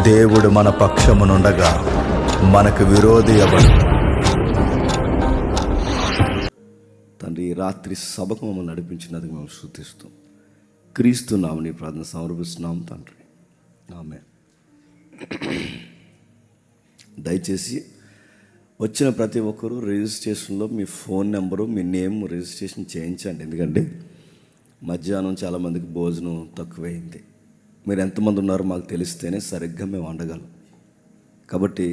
దేవుడు మన పక్షమునుండగా మనకు విరోధి ఎవడు? తండ్రి, ఈ రాత్రి సభకు మమ్మల్ని నడిపించినందుకు మేము స్తుతిస్తాం. క్రీస్తు నామమున ప్రార్థన సమర్పిస్తున్నాం తండ్రి, ఆమేన్. దయచేసి వచ్చిన ప్రతి ఒక్కరూ రిజిస్ట్రేషన్లో మీ ఫోన్ నెంబరు, మీ నేమ్ రిజిస్ట్రేషన్ చేయించండి. ఎందుకంటే మధ్యాహ్నం చాలామందికి భోజనం తక్కువైంది. మీరు ఎంతమంది ఉన్నారో మాకు తెలిస్తేనే సరిగ్గా మేము వండగలం. కాబట్టి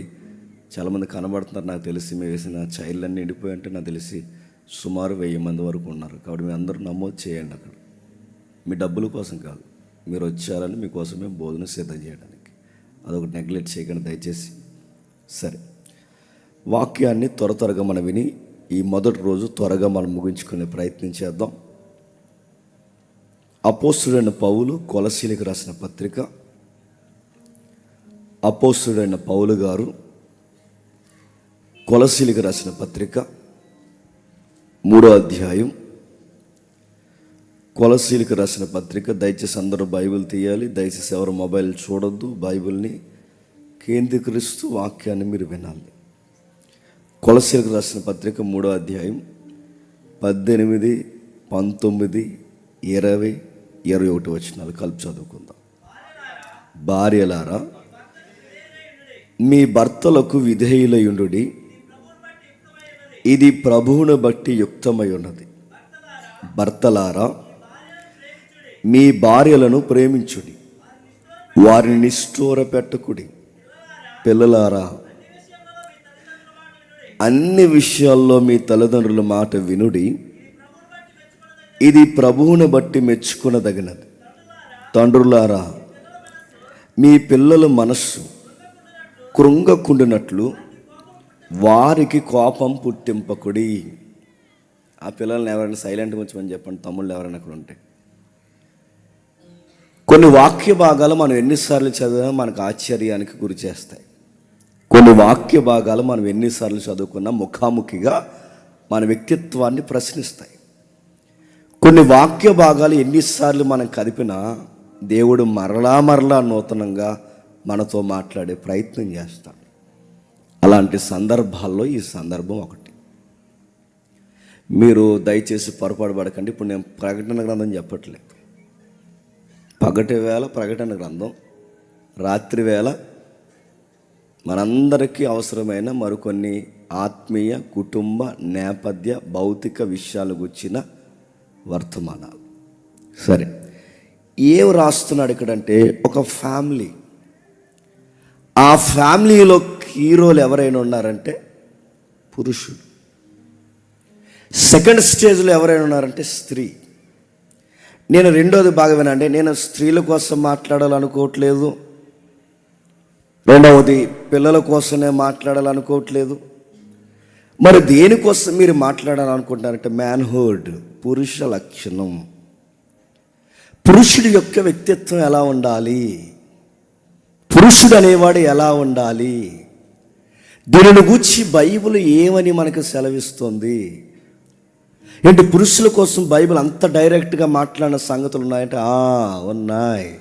చాలామంది కనబడుతున్నారు. నాకు తెలిసి మేము వేసిన చైర్లన్నీ ఎండిపోయి అంటే నాకు తెలిసి సుమారు 1000 మంది వరకు ఉన్నారు. కాబట్టి మీ అందరూ నమోదు చేయండి. అక్కడ మీ డబ్బుల కోసం కాదు, మీరు వచ్చారని మీకోసమే భోజనం సిద్ధం చేయడానికి. అదొకటి నెగ్లెక్ట్ చేయకండి దయచేసి. సరే, వాక్యాన్ని త్వరగా మనం విని ఈ మొదటి రోజు త్వరగా మనం ముగించుకునే ప్రయత్నం చేద్దాం. అపోస్తుడైన పౌలు కొలసీలకు రాసిన పత్రిక, అపోస్తుడైన పౌలు గారు కొలసీలకు రాసిన పత్రిక 3వ అధ్యాయం. కొలసీలకు రాసిన పత్రిక. దయచేసి అందరూ బైబిల్ తీయాలి. దయచేసి ఎవరు మొబైల్ చూడొద్దు. బైబిల్ని కేంద్రీకరిస్తూ వాక్యాన్ని మీరు వినాలి. కొలసీలకు రాసిన పత్రిక 3వ అధ్యాయం 18, 19, 20, 21 వచనాలు కలిపి చదువుకుందాం. భార్యలారా, మీ భర్తలకు విధేయులయుండుడి, ఇది ప్రభువును బట్టి యుక్తమై ఉన్నది. భర్తలారా, మీ భార్యలను ప్రేమించుడి, వారిని నిష్ఠూర పెట్టకుడి. పిల్లలారా, అన్ని విషయాల్లో మీ తల్లిదండ్రుల మాట వినుడి, ఇది ప్రభువును బట్టి మెచ్చుకొనదగినది. తండ్రులారా, మీ పిల్లల మనస్సు కృంగకుండినట్లు వారికి కోపం పుట్టింపకుడి. ఆ పిల్లల్ని ఎవరైనా సైలెంట్గా ఉంచమని చెప్పండి. తమ్ముళ్ళు ఎవరైనా అక్కడ ఉంటే. కొన్ని వాక్య భాగాలు మనం ఎన్నిసార్లు చదివినా మనకు ఆశ్చర్యానికి గురి చేస్తాయి. కొన్ని వాక్య భాగాలు మనం ఎన్నిసార్లు చదువుకున్నా ముఖాముఖిగా మన వ్యక్తిత్వాన్ని ప్రశ్నిస్తాయి. కొన్ని వాక్య భాగాలు ఎన్నిసార్లు మనం కదిపినా దేవుడు మరలా నూతనంగా మనతో మాట్లాడే ప్రయత్నం చేస్తాడు. అలాంటి సందర్భాల్లో ఈ సందర్భం ఒకటి. మీరు దయచేసి పొరపాటు పడకండి. ఇప్పుడు నేను ప్రకటన గ్రంథం చెప్పట్లేదు. పగటి వేళ ప్రకటన గ్రంథం, రాత్రి వేళ మనందరికీ అవసరమైన మరికొన్ని ఆత్మీయ, కుటుంబ, నేపథ్య, భౌతిక విషయాలు గుర్చిన వర్తమానాలు. సరే, ఏం రాస్తున్నాడు ఇక్కడంటే ఒక ఫ్యామిలీ. ఆ ఫ్యామిలీలో హీరోలు ఎవరైనా ఉన్నారంటే పురుషుడు. సెకండ్ స్టేజ్లో ఎవరైనా ఉన్నారంటే స్త్రీ. నేను రెండోది బాగా వినండి. నేను స్త్రీల కోసం మాట్లాడాలనుకోవట్లేదు. రెండవది పిల్లల కోసమే మాట్లాడాలనుకోవట్లేదు. మరి దేనికోసం మీరు మాట్లాడాలనుకుంటున్నారంటే మ్యాన్హుడ్, పురుష లక్షణం. పురుషుడి యొక్క వ్యక్తిత్వం ఎలా ఉండాలి, పురుషుడు అనేవాడు ఎలా ఉండాలి, దీనిని గూర్చి బైబిల్ ఏమని మనకు సెలవిస్తుంది. ఏంటి, పురుషుల కోసం బైబిల్ అంత డైరెక్ట్గా మాట్లాడిన సంగతులు ఉన్నాయంటే ఉన్నాయి.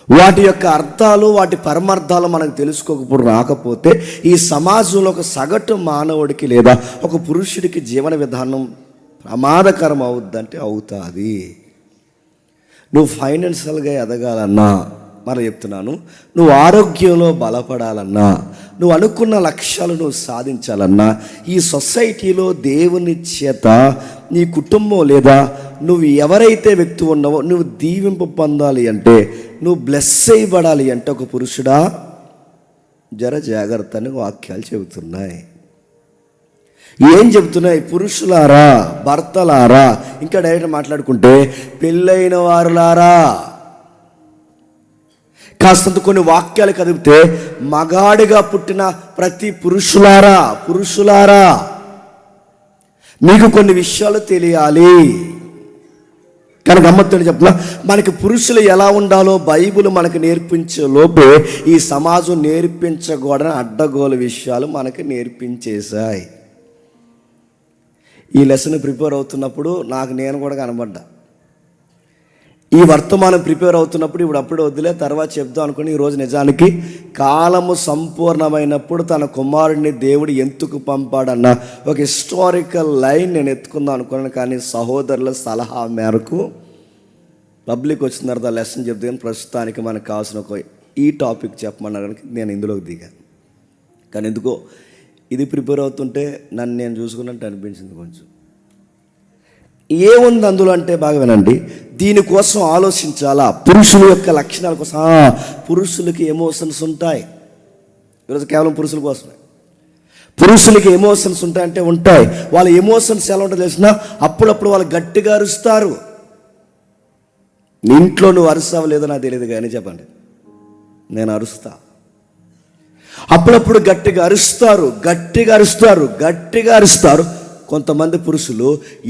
వాటి యొక్క అర్థాలు, వాటి పరమార్థాలు మనకు తెలుసుకోకపోతే రాకపోతే ఈ సమాజంలో ఒక సగటు మానవుడికి లేదా ఒక పురుషుడికి జీవన విధానం ప్రమాదకరం అవుద్దంటే అవుతుంది. నువ్వు ఫైనాన్షియల్గా ఎదగాలన్నా, మరి చెప్తున్నాను, నువ్వు ఆరోగ్యంలో బలపడాలన్నా, నువ్వు అనుకున్న లక్ష్యాలు నువ్వు సాధించాలన్నా, ఈ సొసైటీలో దేవుని చేత నీ కుటుంబం లేదా నువ్వు ఎవరైతే వ్యక్తి ఉన్నావో నువ్వు దీవింపు పొందాలి అంటే, నువ్వు బ్లెస్ చేయబడాలి అంటే ఒక పురుషుడా జర జాగ్రత్త అని వాక్యాలు చెబుతున్నాయి. ఏం చెబుతున్నాయి? పురుషులారా, భర్తలారా, ఇంకా డైరెక్ట్ మాట్లాడుకుంటే పెళ్ళైన వారులారా. కాస్తంత కొన్ని వాక్యాలు కదిపితే మగాడిగా పుట్టిన ప్రతి పురుషులారా మీకు కొన్ని విషయాలు తెలియాలి. కానీ గమ్మత్తు చెప్తున్నా, మనకి పురుషులు ఎలా ఉండాలో బైబిల్ మనకు నేర్పించే లోపే ఈ సమాజం నేర్పించకూడని అడ్డగోలు విషయాలు మనకి నేర్పించేశాయి. ఈ లెసన్ ప్రిపేర్ అవుతున్నప్పుడు నేను కూడా కనబడ్డా. ఈ వర్తమానం ప్రిపేర్ అవుతున్నప్పుడు ఇప్పుడు అప్పుడే వద్దులే తర్వాత చెప్దాం అనుకుని ఈరోజు నిజానికి కాలము సంపూర్ణమైనప్పుడు తన కుమారుడిని దేవుడు ఎందుకు పంపాడన్న ఒక హిస్టారికల్ లైన్ నేను ఎత్తుకుందాం అనుకున్నాను. కానీ సహోదరుల సలహా మేరకు పబ్లిక్ వచ్చిన తర్వాత లెసన్ చెప్తే కానీ ప్రస్తుతానికి మనకు కావాల్సిన ఒక ఈ టాపిక్ చెప్పమన్నారు కనుక నేను ఇందులోకి దిగాను. కానీ ఎందుకో ఇది ప్రిపేర్ అవుతుంటే నన్ను నేను చూసుకున్నట్టు అనిపించింది. కొంచెం ఏముంది అందులో అంటే బాగా వినండి. దీనికోసం ఆలోచించాలా, పురుషుల యొక్క లక్షణాల కోసం. పురుషులకి ఎమోషన్స్ ఉంటాయి. ఈరోజు కేవలం పురుషుల కోసమే. పురుషులకి ఎమోషన్స్ ఉంటాయంటే ఉంటాయి. వాళ్ళ ఎమోషన్స్ ఎలా ఉంటుందో తెలిసిన అప్పుడప్పుడు వాళ్ళు గట్టిగా అరుస్తారు. ఇంట్లో నువ్వు అరుస్తావు లేదో నాకు తెలియదు కానీ చెప్పండి, నేను అరుస్తా. అప్పుడప్పుడు గట్టిగా అరుస్తారు, గట్టిగా అరుస్తారు, గట్టిగా అరుస్తారు. కొంతమంది పురుషులు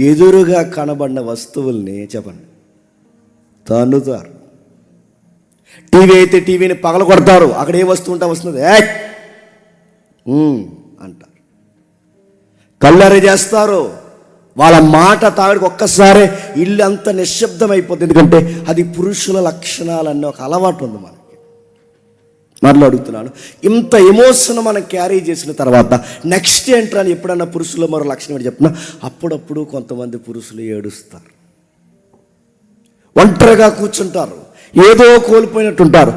ఎదురుగా కనబడిన వస్తువుల్ని చెప్పండి తన్నుతారు. టీవీ అయితే టీవీని పగల కొడతారు. అక్కడ ఏ వస్తువు ఉంటా వస్తుంది అంటారు. కళ్ళారే చేస్తారు. వాళ్ళ మాట తాగడికి ఒక్కసారి ఇల్లు అంతా నిశ్శబ్దం అయిపోతుంది. ఎందుకంటే అది పురుషుల లక్షణాలన్నీ ఒక అలవాటు ఉంది మనకి. మరలా అడుగుతున్నాను, ఇంత ఎమోషన్ మనం క్యారీ చేసిన తర్వాత నెక్స్ట్ ఏంట్రా అని ఎప్పుడన్నా పురుషుల మరో లక్షణం ఏంటి చెప్తున్నా, అప్పుడప్పుడు కొంతమంది పురుషులు ఏడుస్తారు, ఒంటరిగా కూర్చుంటారు, ఏదో కోల్పోయినట్టుంటారు.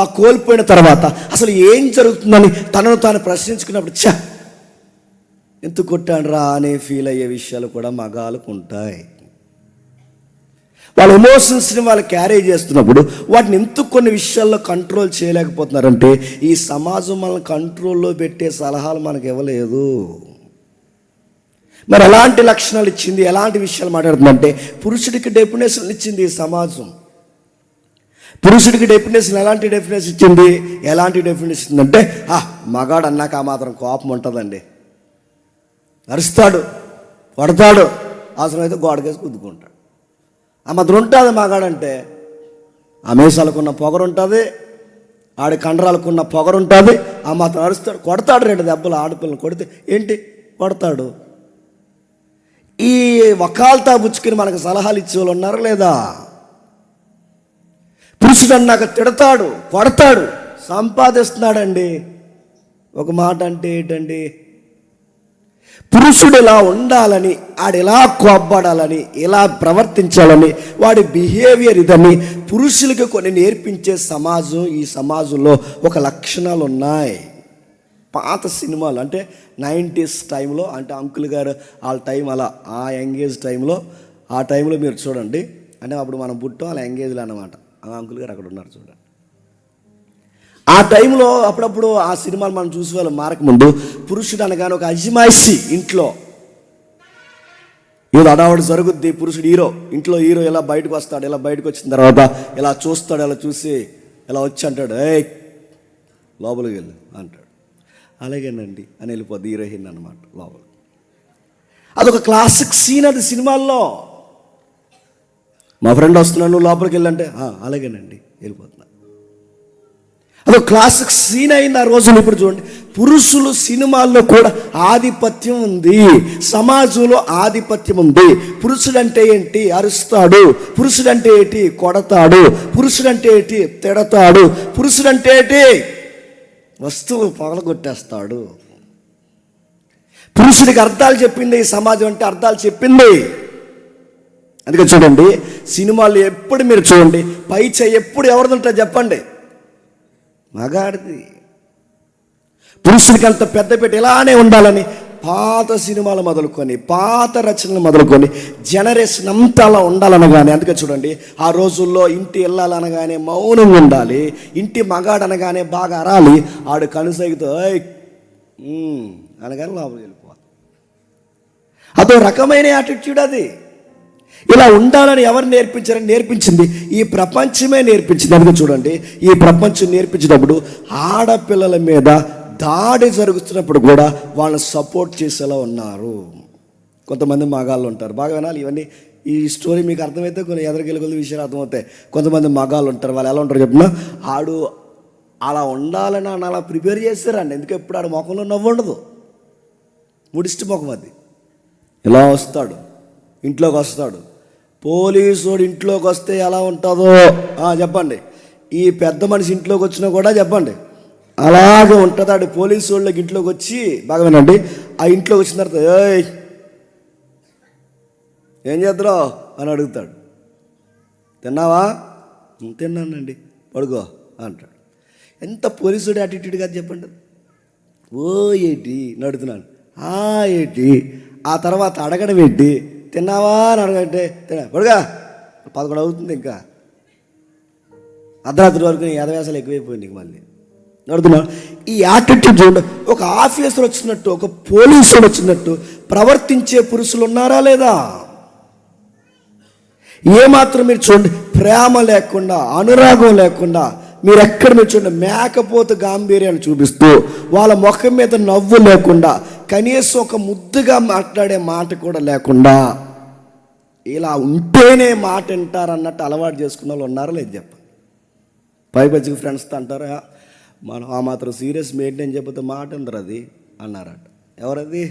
ఆ కోల్పోయిన తర్వాత అసలు ఏం జరుగుతుందని తనను తాను ప్రశ్నించుకున్నప్పుడు ఛ ఎందుకు కొట్టాను రా అనే ఫీల్ అయ్యే విషయాలు కూడా మగాళ్ళకు ఉంటాయి. వాళ్ళ ఎమోషన్స్ని వాళ్ళు క్యారీ చేస్తున్నప్పుడు వాటిని ఎందుకు కొన్ని విషయాల్లో కంట్రోల్ చేయలేకపోతున్నారంటే ఈ సమాజం మనల్ని కంట్రోల్లో పెట్టే సలహాలు మనకు ఇవ్వలేదు. మరి ఎలాంటి లక్షణాలు ఇచ్చింది, ఎలాంటి విషయాలు మాట్లాడుతుందంటే పురుషుడికి డెఫినేషన్ ఇచ్చింది ఈ సమాజం. పురుషుడికి డెఫినేషన్ ఎలాంటి డెఫినేషన్ ఇచ్చింది, ఎలాంటి డెఫినేషన్ అంటే మగాడు అన్నాక ఆ మాత్రం కోపం ఉంటుందండి, అరుస్తాడు, కొడతాడు, అవసరమైతే గోడకేసి గుద్దుకుంటాడు. ఆ మాత్రం ఉంటుంది మగాడంటే. ఆ మీసాలకున్న పొగరు ఉంటుంది, ఆడి కండరాలకున్న పొగరు ఉంటుంది. ఆ మాత్రం అరుస్తాడు, కొడతాడు. 2 దెబ్బలు ఆడపిల్లని కొడితే ఏంటి కొడతాడు. ఈ వకాల్తా బుచ్చుకుని మనకు సలహాలు ఇచ్చేవాళ్ళు ఉన్నారు లేదా? పురుషుడు అన్నాక తిడతాడు, కొడతాడు, సంపాదిస్తున్నాడండి. ఒక మాట అంటే ఏంటండి, పురుషుడు ఇలా ఉండాలని, ఆడు ఎలా కోప్పడాలని, ఎలా ప్రవర్తించాలని, వాడి బిహేవియర్ ఇదని పురుషులకి కొన్ని నేర్పించే సమాజం. ఈ సమాజంలో ఒక లక్షణాలు ఉన్నాయి. పాత సినిమాలు అంటే 90s టైంలో, అంటే అంకుల్ గారు వాళ్ళ టైం అలా, ఆ యంగేజ్ టైంలో, ఆ టైంలో మీరు చూడండి. అంటే అప్పుడు మనం పుట్టాం వాళ్ళ యంగేజ్లో అన్నమాట. ఆ అంకుల్ గారు అక్కడ ఉన్నారు చూడండి. ఆ టైంలో అప్పుడప్పుడు ఆ సినిమాలు మనం చూసేవాళ్ళం. మారకముందు పురుషుడు అనగానే ఒక అజమాయిషి, ఇంట్లో ఏదో అడావుడు జరుగుద్ది. పురుషుడు హీరో, ఇంట్లో హీరో ఇలా బయటకు వస్తాడు. ఇలా బయటకు వచ్చిన తర్వాత ఇలా చూస్తాడు, ఇలా చూసి ఇలా వచ్చి అంటాడు, లోపలికి వెళ్ళు అంటాడు. అలాగేనండి అని వెళ్ళిపోద్ది హీరోయిన్ అనమాట లోపల. అదొక క్లాసిక్ సీన్ అది సినిమాల్లో. మా ఫ్రెండ్ వస్తున్నాడు, నువ్వు లోపలికి వెళ్ళంటే అలాగేనండి వెళ్ళిపోతున్నా. అదొక క్లాసిక్ సీన్ అయింది ఆ రోజులు. ఇప్పుడు చూడండి, పురుషులు సినిమాల్లో కూడా ఆధిపత్యం ఉంది, సమాజంలో ఆధిపత్యం ఉంది. పురుషుడంటే ఏంటి, అరుస్తాడు. పురుషుడంటే ఏంటి, కొడతాడు. పురుషుడంటే ఏంటి, తిడతాడు. పురుషుడంటే ఏంటి, వస్తువు పగలగొట్టేస్తాడు. పురుషుడికి అర్థాలు చెప్పింది ఈ సమాజం, అంటే అర్థాలు చెప్పింది. అందుకే చూడండి, సినిమాలు ఎప్పుడు మీరు చూడండి, పై చేయి ఎప్పుడు ఎవరిది ఉంటుంది చెప్పండి, మగాడిది. పురుషుడికి అంత పెద్దపేట ఇలానే ఉండాలని పాత సినిమాలు మొదలుకొని, పాత రచనలు మొదలుకొని జనరేషన్ అంతా అలా ఉండాలనగానే. అందుకే చూడండి, ఆ రోజుల్లో ఇంటి వెళ్ళాలనగానే మౌనంగా ఉండాలి, ఇంటి మగాడు అనగానే బాగా అరాలి, ఆడు కనుసైగుతో అనగానే లోపలికి వెళ్ళిపోవాలి. అదో రకమైన యాటిట్యూడ్ అది. ఇలా ఉండాలని ఎవరు నేర్పించారని నేర్పించింది ఈ ప్రపంచమే నేర్పించింది. అందుకే చూడండి, ఈ ప్రపంచం నేర్పించినప్పుడు ఆడపిల్లల మీద దాడి జరుగుతున్నప్పుడు కూడా వాళ్ళని సపోర్ట్ చేసేలా ఉన్నారు. కొంతమంది మగాళ్ళు ఉంటారు, బాగా వినాలి ఇవన్నీ. ఈ స్టోరీ మీకు అర్థమైతే కొన్ని ఎదరికెళ్ళి కొద్ది విషయాలు అర్థమవుతాయి. కొంతమంది మగాళ్ళు ఉంటారు, వాళ్ళు ఎలా ఉంటారు చెప్పినా, ఆడు అలా ఉండాలని అలా ప్రిపేర్ చేస్తారండి. ఎందుకు ఎప్పుడు ఆడు ముఖంలో నవ్వు ఉండదు, ముడిష్టి ముఖం అది. ఇలా వస్తాడు, ఇంట్లోకి వస్తాడు, పోలీసుడు ఇంట్లోకి వస్తే ఎలా ఉంటుందో చెప్పండి. ఈ పెద్ద మనిషి ఇంట్లోకి వచ్చినా కూడా చెప్పండి అలాగే ఉంటుంది. ఆడు పోలీసు వాళ్ళకి ఇంట్లోకి వచ్చి బాగా వినండి, ఆ ఇంట్లోకి వచ్చిన తర్వాత ఏయ్ ఏం చేద్దావు అని అడుగుతాడు. తిన్నావా? తిన్నానండి. పడుకో అంటాడు. ఎంత పోలీసుడు యాటిట్యూడ్ కాదు చెప్పండి. ఓ ఏంటి నడుతున్నాను, ఏంటి, ఆ తర్వాత అడగడం ఏంటి, తిన్నావా అని అడగంటే పడుగా 11 అవుతుంది, ఇంకా అర్ధరాత్రి వరకు ఎదవేసాలు ఎక్కువైపోయింది. మళ్ళీ నడుతున్నాను. ఈ యాటిట్యూడ్ చూడండి. ఒక ఆఫీసర్ వచ్చినట్టు, ఒక పోలీసుడు వచ్చినట్టు ప్రవర్తించే పురుషులు ఉన్నారా లేదా? ఏమాత్రం మీరు చూడండి, ప్రేమ లేకుండా, అనురాగం లేకుండా మీరు ఎక్కడ మీరు చూడండి, మేకపోతు గాంభీర్యాన్ని చూపిస్తూ వాళ్ళ ముఖం మీద నవ్వు లేకుండా, కనీసం ఒక ముద్దుగా మాట్లాడే మాట కూడా లేకుండా, ఇలా ఉంటేనే మాట వింటారన్నట్టు అలవాటు చేసుకున్న వాళ్ళు ఉన్నారా లేదు చెప్పండి. పైపచ్చికి ఫ్రెండ్స్తో అంటారా, మనం ఆ మాత్రం సీరియస్ మెయింటైన్ చెప్పితే మాట ఉండరు అది అన్నారట. ఎవరది?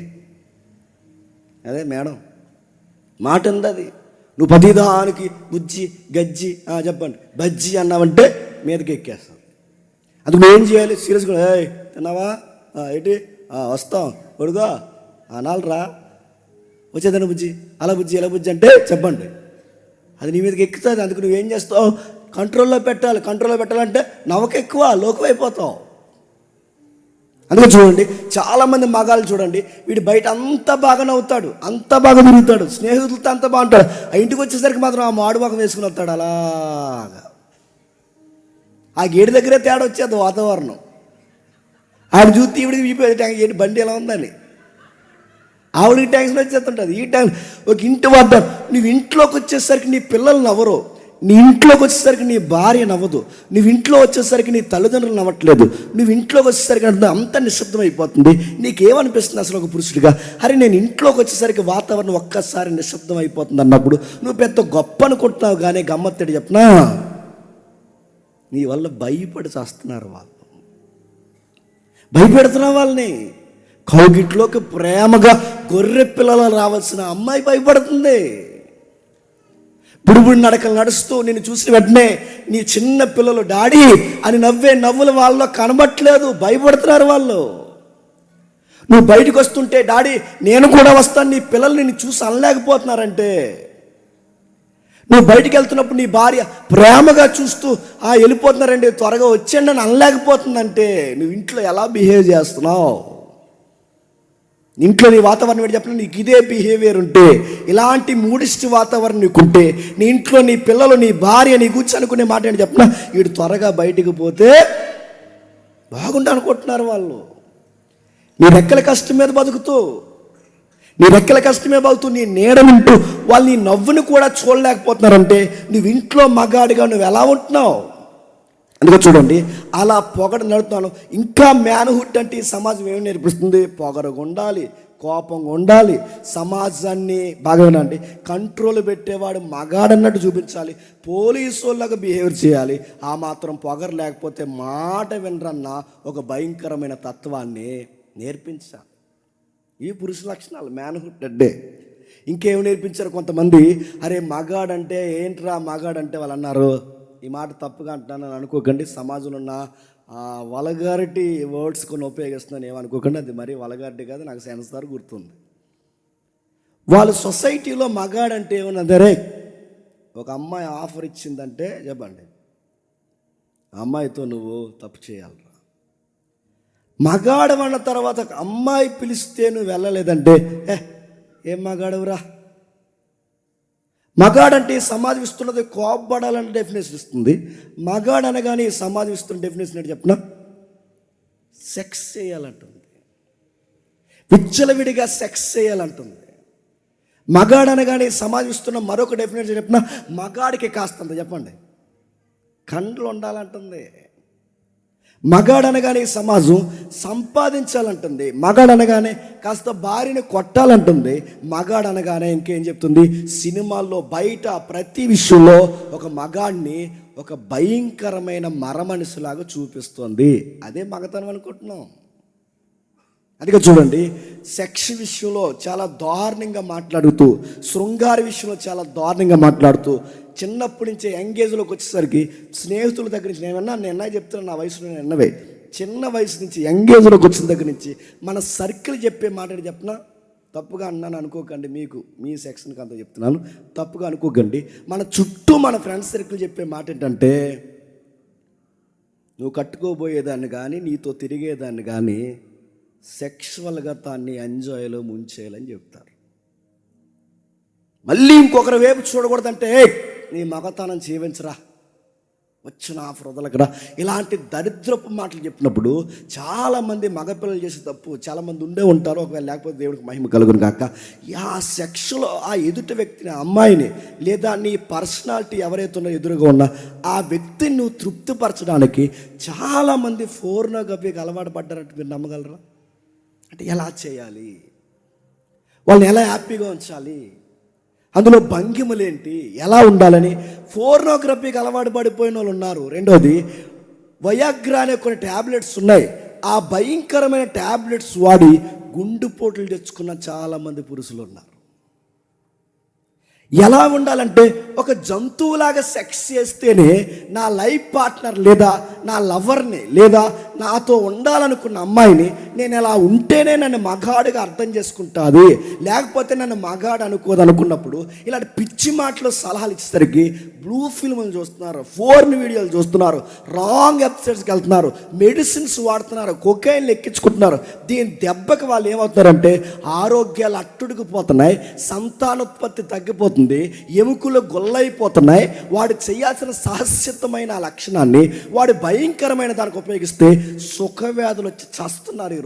అదే మేడం. మాట ఉంది అది. నువ్వు ప్రతిదానికి బుజ్జి గజ్జి చెప్పండి బజ్జి అన్నావంటే మీదకి ఎక్కేస్తాం. అందుకు నువ్వు ఏం చేయాలి? సీరియస్గా తిన్నావా, ఏంటి, వస్తాం, కొడుగా అనాలరా, వచ్చేదాన్ని బుజ్జి, అలా బుజ్జి ఇలా బుజ్జి అంటే చెప్పండి, అది నీ మీదకి ఎక్కుతుంది. అందుకు నువ్వేం చేస్తావు? కంట్రోల్లో పెట్టాలి. కంట్రోల్లో పెట్టాలంటే నవ్వకెక్కువ లోకమైపోతావు. అందుకే చూడండి, చాలామంది మగాళ్ళు చూడండి, వీడు బయట అంత బాగా నవ్వుతాడు, అంత బాగా తిరుగుతాడు, స్నేహితులతో అంత బాగుంటాడు, ఆ ఇంటికి వచ్చేసరికి మాత్రం ఆ మాడు ముఖం వేసుకుని వస్తాడు. అలాగా ఆ గేటు దగ్గరే తేడా వచ్చేది వాతావరణం. ఆవిడ చూస్తే ఈవిడికి ఏంటి బండి ఎలా ఉందని ఆవిడికి ట్యాంక్స్ వచ్చేస్తుంటుంది. ఈ ట్యాంక్ ఒక ఇంటి వద్ద నువ్వు ఇంట్లోకి వచ్చేసరికి నీ పిల్లలు నవ్వరు, నీ ఇంట్లోకి వచ్చేసరికి నీ భార్య నవ్వదు, నువ్వు ఇంట్లో వచ్చేసరికి నీ తల్లిదండ్రులు నవ్వట్లేదు, నువ్వు ఇంట్లోకి వచ్చేసరికి అంత నిశ్శబ్దం అయిపోతుంది. నీకేమనిపిస్తుంది అసలు ఒక పురుషుడిగా? అరే నేను ఇంట్లోకి వచ్చేసరికి వాతావరణం ఒక్కసారి నిశ్శబ్దం అయిపోతుంది అన్నప్పుడు నువ్వు పెద్ద గొప్ప అనుకుంటున్నావు. కానీ గమ్మత్తడి చెప్పనా, నీ వల్ల భయపడి చేస్తున్నారు వాళ్ళు, భయపెడుతున్నావు వాళ్ళని. కౌగిట్లోకి ప్రేమగా గొర్రె పిల్లలు రావాల్సిన అమ్మాయి భయపడుతుంది. బుడిబుడి నడకలు నడుస్తూ నేను చూసిన వెంటనే నీ చిన్న పిల్లలు డాడీ అని నవ్వే నవ్వులు వాళ్ళలో కనబట్లేదు, భయపడుతున్నారు వాళ్ళు. నువ్వు బయటకు వస్తుంటే డాడీ నేను కూడా వస్తాను, నీ పిల్లలు నిన్ను చూసి అనలేకపోతున్నారంటే, నువ్వు బయటికి వెళ్తున్నప్పుడు నీ భార్య ప్రేమగా చూస్తూ వెళ్ళిపోతున్నారండి త్వరగా వచ్చేయండి అని అనలేకపోతుందంటే, నువ్వు ఇంట్లో ఎలా బిహేవ్ చేస్తున్నావు? ఇంట్లో నీ వాతావరణం ఏంటి చెప్పిన, నీకు ఇదే బిహేవియర్ ఉంటే, ఇలాంటి మూడిష్టి వాతావరణం నీకుంటే, నీ ఇంట్లో నీ పిల్లలు నీ భార్య నీ కూర్చొని అనుకునే మాట ఏంటి చెప్పిన, వీడు త్వరగా బయటికి పోతే బాగుండు అనుకుంటున్నారు వాళ్ళు. నీ రెక్కల కష్టం మీద బతుకుతూ, నీ రెక్కల కష్టమే బతుకుతూ నీ నీడ వింటూ వాళ్ళు నీ నవ్వుని కూడా చూడలేకపోతున్నారంటే నువ్వు ఇంట్లో మగాడిగా నువ్వు ఎలా ఉంటున్నావు? అందుకే చూడండి, అలా పొగడ నడుతున్నాను. ఇంకా మ్యాన్హుడ్ అంటే ఈ సమాజం ఏమి నేర్పిస్తుంది? పొగరగా ఉండాలి, కోపంగా ఉండాలి, సమాజాన్ని బాగా వినండి కంట్రోల్ పెట్టేవాడు మగాడన్నట్టు చూపించాలి, పోలీసు వాళ్ళగా బిహేవ్ చేయాలి. ఆ మాత్రం పొగరు లేకపోతే మాట వినరన్న ఒక భయంకరమైన తత్వాన్ని నేర్పించాలి. ఈ పురుష లక్షణాలు మ్యాన్హుడ్ అంటే. ఇంకేమి నేర్పించారు కొంతమంది, అరే మగాడంటే ఏంట్రా మగాడంటే వాళ్ళు అన్నారు, ఈ మాట తప్పుగా అంటున్నాను అనుకోకండి, సమాజంలో ఉన్న వల్గారిటీ వర్డ్స్ కొన్ని ఉపయోగిస్తున్నాను ఏమనుకోకండి, అది మరీ వల్గారిటీ కాదు, నాకు సెన్సార్ గుర్తుంది. వాళ్ళు సొసైటీలో మగాడంటే ఏమన్నదరే, ఒక అమ్మాయి ఆఫర్ ఇచ్చిందంటే చెప్పండి, ఆ అమ్మాయితో నువ్వు తప్పు చేయాలరా. మగాడవన్న తర్వాత అమ్మాయి పిలిస్తే నువ్వు వెళ్ళలేదంటే ఏం మగాడవురా. మగాడంటే సమాజం ఇస్తున్నది కోపడాలని డెఫినేషన్ ఇస్తుంది. మగాడు అనగానే సమాజం ఇస్తున్న డెఫినేషన్ ఏంటి చెప్పిన, సెక్స్ చేయాలంటుంది, విచ్చలవిడిగా సెక్స్ చేయాలంటుంది. మగాడు అనగానే సమాజం ఇస్తున్న మరొక డెఫినేషన్ చెప్పిన, మగాడికి కాస్తంత చెప్పండి కండ్లు ఉండాలంటుంది. మగాడు అనగానే సమాజం సంపాదించాలంటుంది. మగాడు అనగానే కాస్త భార్యని కొట్టాలంటుంది. మగాడు అనగానే ఇంకేం చెప్తుంది, సినిమాల్లో బయట ప్రతి విషయంలో ఒక మగాడిని ఒక భయంకరమైన మరమనిషిలాగా చూపిస్తుంది. అదే మగతనం అనుకుంటున్నాం. అందుకే చూడండి, సెక్స్ విషయంలో చాలా దారుణంగా మాట్లాడుతూ, శృంగార విషయంలో చాలా దారుణంగా మాట్లాడుతూ, చిన్నప్పటి నుంచే యంగేజ్లోకి వచ్చేసరికి స్నేహితుల దగ్గర నుంచి నేను చెప్తున్నాను, నా వయసులో నేను ఎన్నవే, చిన్న వయసు నుంచి యంగేజ్లోకి వచ్చిన దగ్గర నుంచి మన సర్కిల్ చెప్పే మాట చెప్పినా తప్పుగా అన్నాను అనుకోకండి, మీకు మీ సెక్షన్కి అంతా చెప్తున్నాను, తప్పుగా అనుకోకండి. మన చుట్టూ మన ఫ్రెండ్స్ సర్కిల్ చెప్పే మాట ఏంటంటే, నువ్వు కట్టుకోబోయేదాన్ని కానీ నీతో తిరిగేదాన్ని కానీ సెక్షువల్గా తాన్ని ఎంజాయ్లో ముంచేయాలని చెప్తారు. మళ్ళీ ఇంకొకరి వైపు చూడకూడదంటే, నీ మగతనం జీవించరా, వచ్చిన ఆఫర్ వదలకరా, ఇలాంటి దరిద్రపు మాటలు చెప్పినప్పుడు చాలామంది మగపిల్లలు చేసే తప్పు చాలామంది ఉండే ఉంటారు. ఒకవేళ లేకపోతే దేవుడికి మహిమ కలుగును కాక, ఆ సెక్షలో ఆ ఎదుటి వ్యక్తిని, అమ్మాయిని, లేదా నీ పర్సనాలిటీ ఎవరైతే ఉన్నారో ఎదురుగా ఉన్నా ఆ వ్యక్తిని నువ్వు తృప్తిపరచడానికి చాలామంది ఫోర్నోగ్రఫీకి అలవాటు పడ్డారంటే మీరు నమ్మగలరా? అంటే ఎలా చేయాలి, వాళ్ళని ఎలా హ్యాపీగా ఉంచాలి, అందులో భంగిమలేంటి, ఎలా ఉండాలని ఫోర్నోగ్రఫీకి అలవాటు పడిపోయిన వాళ్ళు ఉన్నారు. రెండోది, వయాగ్రా అనే కొన్ని ట్యాబ్లెట్స్ ఉన్నాయి. ఆ భయంకరమైన ట్యాబ్లెట్స్ వాడి గుండెపోటులు తెచ్చుకున్న చాలామంది పురుషులు ఉన్నారు. ఎలా ఉండాలంటే, ఒక జంతువులాగా సెక్స్ చేస్తేనే నా లైఫ్ పార్ట్నర్ లేదా నా లవర్ని లేదా నాతో ఉండాలనుకున్న అమ్మాయిని నేను ఎలా ఉంటేనే నన్ను మగాడిగా అర్థం చేసుకుంటుంది, లేకపోతే నన్ను మగాడు అనుకోదు అనుకున్నప్పుడు ఇలాంటి పిచ్చి మాటలు సలహాలు ఇచ్చేసరికి బ్లూ ఫిల్మ్లు చూస్తున్నారు, ఫోర్న్ వీడియోలు చూస్తున్నారు, రాంగ్ వెబ్సైట్స్కి వెళ్తున్నారు, మెడిసిన్స్ వాడుతున్నారు, కొకైన్లు ఎక్కించుకుంటున్నారు. దీని దెబ్బకి వాళ్ళు ఏమవుతున్నారంటే ఆరోగ్యాలు అట్టుడికి పోతున్నాయి, సంతానోత్పత్తి తగ్గిపోతుంది, ఎముకలు గొల్లైపోతున్నాయి. వాడు చేయాల్సిన సహసిద్ధమైన లక్షణాన్ని వాడు భయంకరమైన దానికి ఉపయోగిస్తే సుఖవ్యాధులు వచ్చి చస్తున్నారు ఈరోజు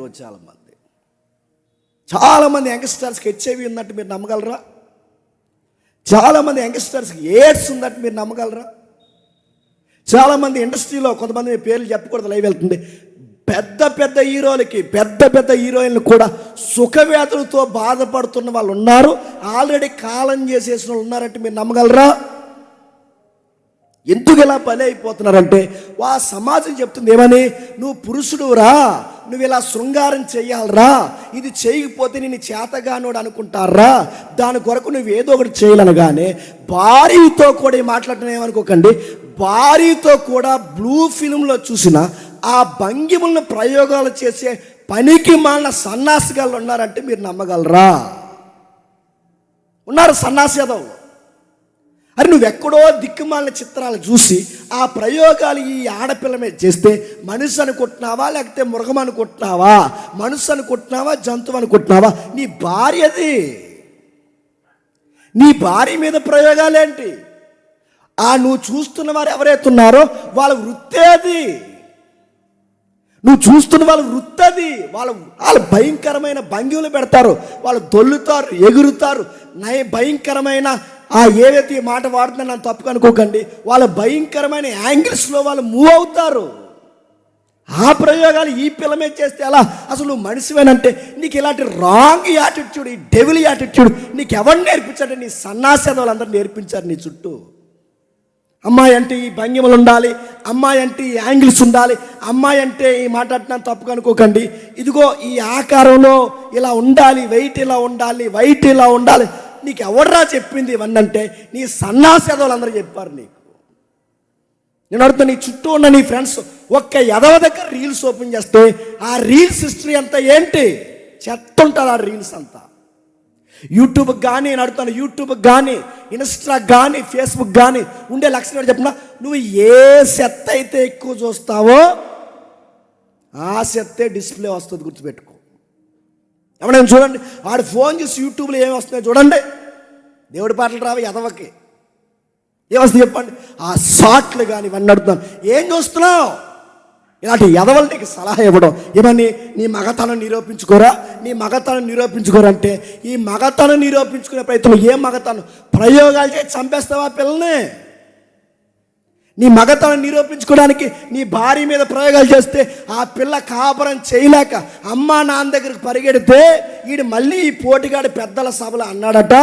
చాలామంది యంగ్స్టర్స్కి హెచ్ఐవి ఉందంటే మీరు నమ్మగలరా? చాలామంది యంగ్స్టర్స్కి ఎయిడ్స్ ఉందంటే మీరు నమ్మగలరా? చాలామంది ఇండస్ట్రీలో, కొంతమంది పేర్లు చెప్పకూడదు, లైవ్ వెళ్తుంది, పెద్ద పెద్ద హీరోలకి, పెద్ద పెద్ద హీరోయిన్లు కూడా సుఖవ్యాధులతో బాధపడుతున్న వాళ్ళు ఉన్నారు. ఆల్రెడీ కాలం చేసేసిన వాళ్ళు ఉన్నారంటే మీరు నమ్మగలరా? ఎందుకు ఇలా బలి అయిపోతున్నారంటే, ఆ సమాజం చెప్తుంది ఏమని, నువ్వు పురుషుడురా, నువ్వు ఇలా శృంగారం చెయ్యాలరా, ఇది చేయకపోతే నేను చేతగానోడు అనుకుంటారా, దాని కొరకు నువ్వు ఏదో ఒకటి చేయాలనగానే భార్యతో కూడా మాట్లాడటం ఏమనుకోకండి, భార్యతో కూడా బ్లూ ఫిల్మ్లో చూసిన ఆ భంగిములను ప్రయోగాలు చేసే పనికి మాలిన సన్నాసిగాళ్ళు ఉన్నారంటే మీరు నమ్మగలరా? ఉన్నారు సన్నాసి యాదవులు. అరే నువ్వెక్కడో దిక్కుమాలిన చిత్రాలు చూసి ఆ ప్రయోగాలు ఈ ఆడపిల్ల మీద చేస్తే మనిషి అనుకుంటున్నావా, లేకపోతే మృగం అనుకుంటున్నావా, మనసు అనుకుంటున్నావా, జంతువు అనుకుంటున్నావా? నీ భార్యది, నీ భార్య మీద ప్రయోగాలేంటి? నువ్వు చూస్తున్న వారు ఎవరైతే ఉన్నారో వాళ్ళ వృత్తే అది, నువ్వు చూస్తున్న వాళ్ళ వృత్తి అది. వాళ్ళు భయంకరమైన భంగిమలు పెడతారు, వాళ్ళు దొల్లుతారు, ఎగురుతారు, భయంకరమైన ఏవైతే ఈ మాట వాడుతున్నా నన్ను తప్పుగా అనుకోకండి, వాళ్ళ భయంకరమైన యాంగిల్స్లో వాళ్ళు మూవ్ అవుతారు. ఆ ప్రయోగాలు ఈ పిల్ల మీద చేస్తే ఎలా? అసలు నువ్వు మనిషివేనంటే నీకు ఇలాంటి రాంగ్ యాటిట్యూడ్, ఈ డెవిల్ యాటిట్యూడ్ నీకు ఎవరు నేర్పించారంటే నీ సన్నాసి వాళ్ళందరూ నేర్పించారు నీ చుట్టూ. అమ్మాయి అంటే ఈ భంగిమలు ఉండాలి, అమ్మాయి అంటే ఈ యాంగిల్స్ ఉండాలి, అమ్మాయి అంటే ఈ మాట్లాడినా తప్పుగా అనుకోకండి, ఇదిగో ఈ ఆకారంలో ఇలా ఉండాలి, వెయిట్ ఇలా ఉండాలి, వైట్ ఇలా ఉండాలి. నీకు ఎవడరా చెప్పింది ఇవన్నీ అంటే నీ సన్నాసి వాళ్ళందరూ చెప్పారు నీకు. నేను అడుగుతా, నీ చుట్టూ ఉన్న నీ ఫ్రెండ్స్ ఒక్క ఎదవ దగ్గర రీల్స్ ఓపెన్ చేస్తే ఆ రీల్స్ హిస్టరీ అంతా ఏంటి? చెత్త ఉంటుంది ఆ రీల్స్ అంతా. యూట్యూబ్కి కానీ, నేను అడుగుతాను, యూట్యూబ్కి కానీ, ఇన్స్టాకి కానీ, ఫేస్బుక్ కానీ ఉండే లక్షణం చెప్పిన, నువ్వు ఏ చెత్త అయితే ఎక్కువ చూస్తావో ఆ చెత్తే డిస్ప్లే వస్తుంది, గుర్తుపెట్టుకో. ఏమన్నా చూడండి, వాడు ఫోన్ చూసి యూట్యూబ్లో ఏమి వస్తున్నాయో చూడండి, దేవుడి పాటలు రావు ఎదవకి, ఏమొస్తుంది చెప్పండి? ఆ షార్ట్లు కానీ ఇవన్నీ అడుగుతాను, ఏం చూస్తున్నావు? ఇలాంటి ఎదవలు నీకు సలహా ఇవ్వడం ఏమని, నీ మగతనం నిరూపించుకోరా, నీ మగతనం నిరూపించుకోరంటే ఈ మగతనం నిరూపించుకునే ప్రయత్నం ఏ మగతనం? ప్రయోగాలు చేసి చంపేస్తావా పిల్లల్ని? నీ మగతనం నిరూపించుకోవడానికి నీ భార్య మీద ప్రయోగాలు చేస్తే ఆ పిల్ల కాపురం చేయలేక అమ్మా నాన్న దగ్గరికి పరిగెడితే వీడు మళ్ళీ ఈ పోటీగాడి పెద్దల సభలో అన్నాడట,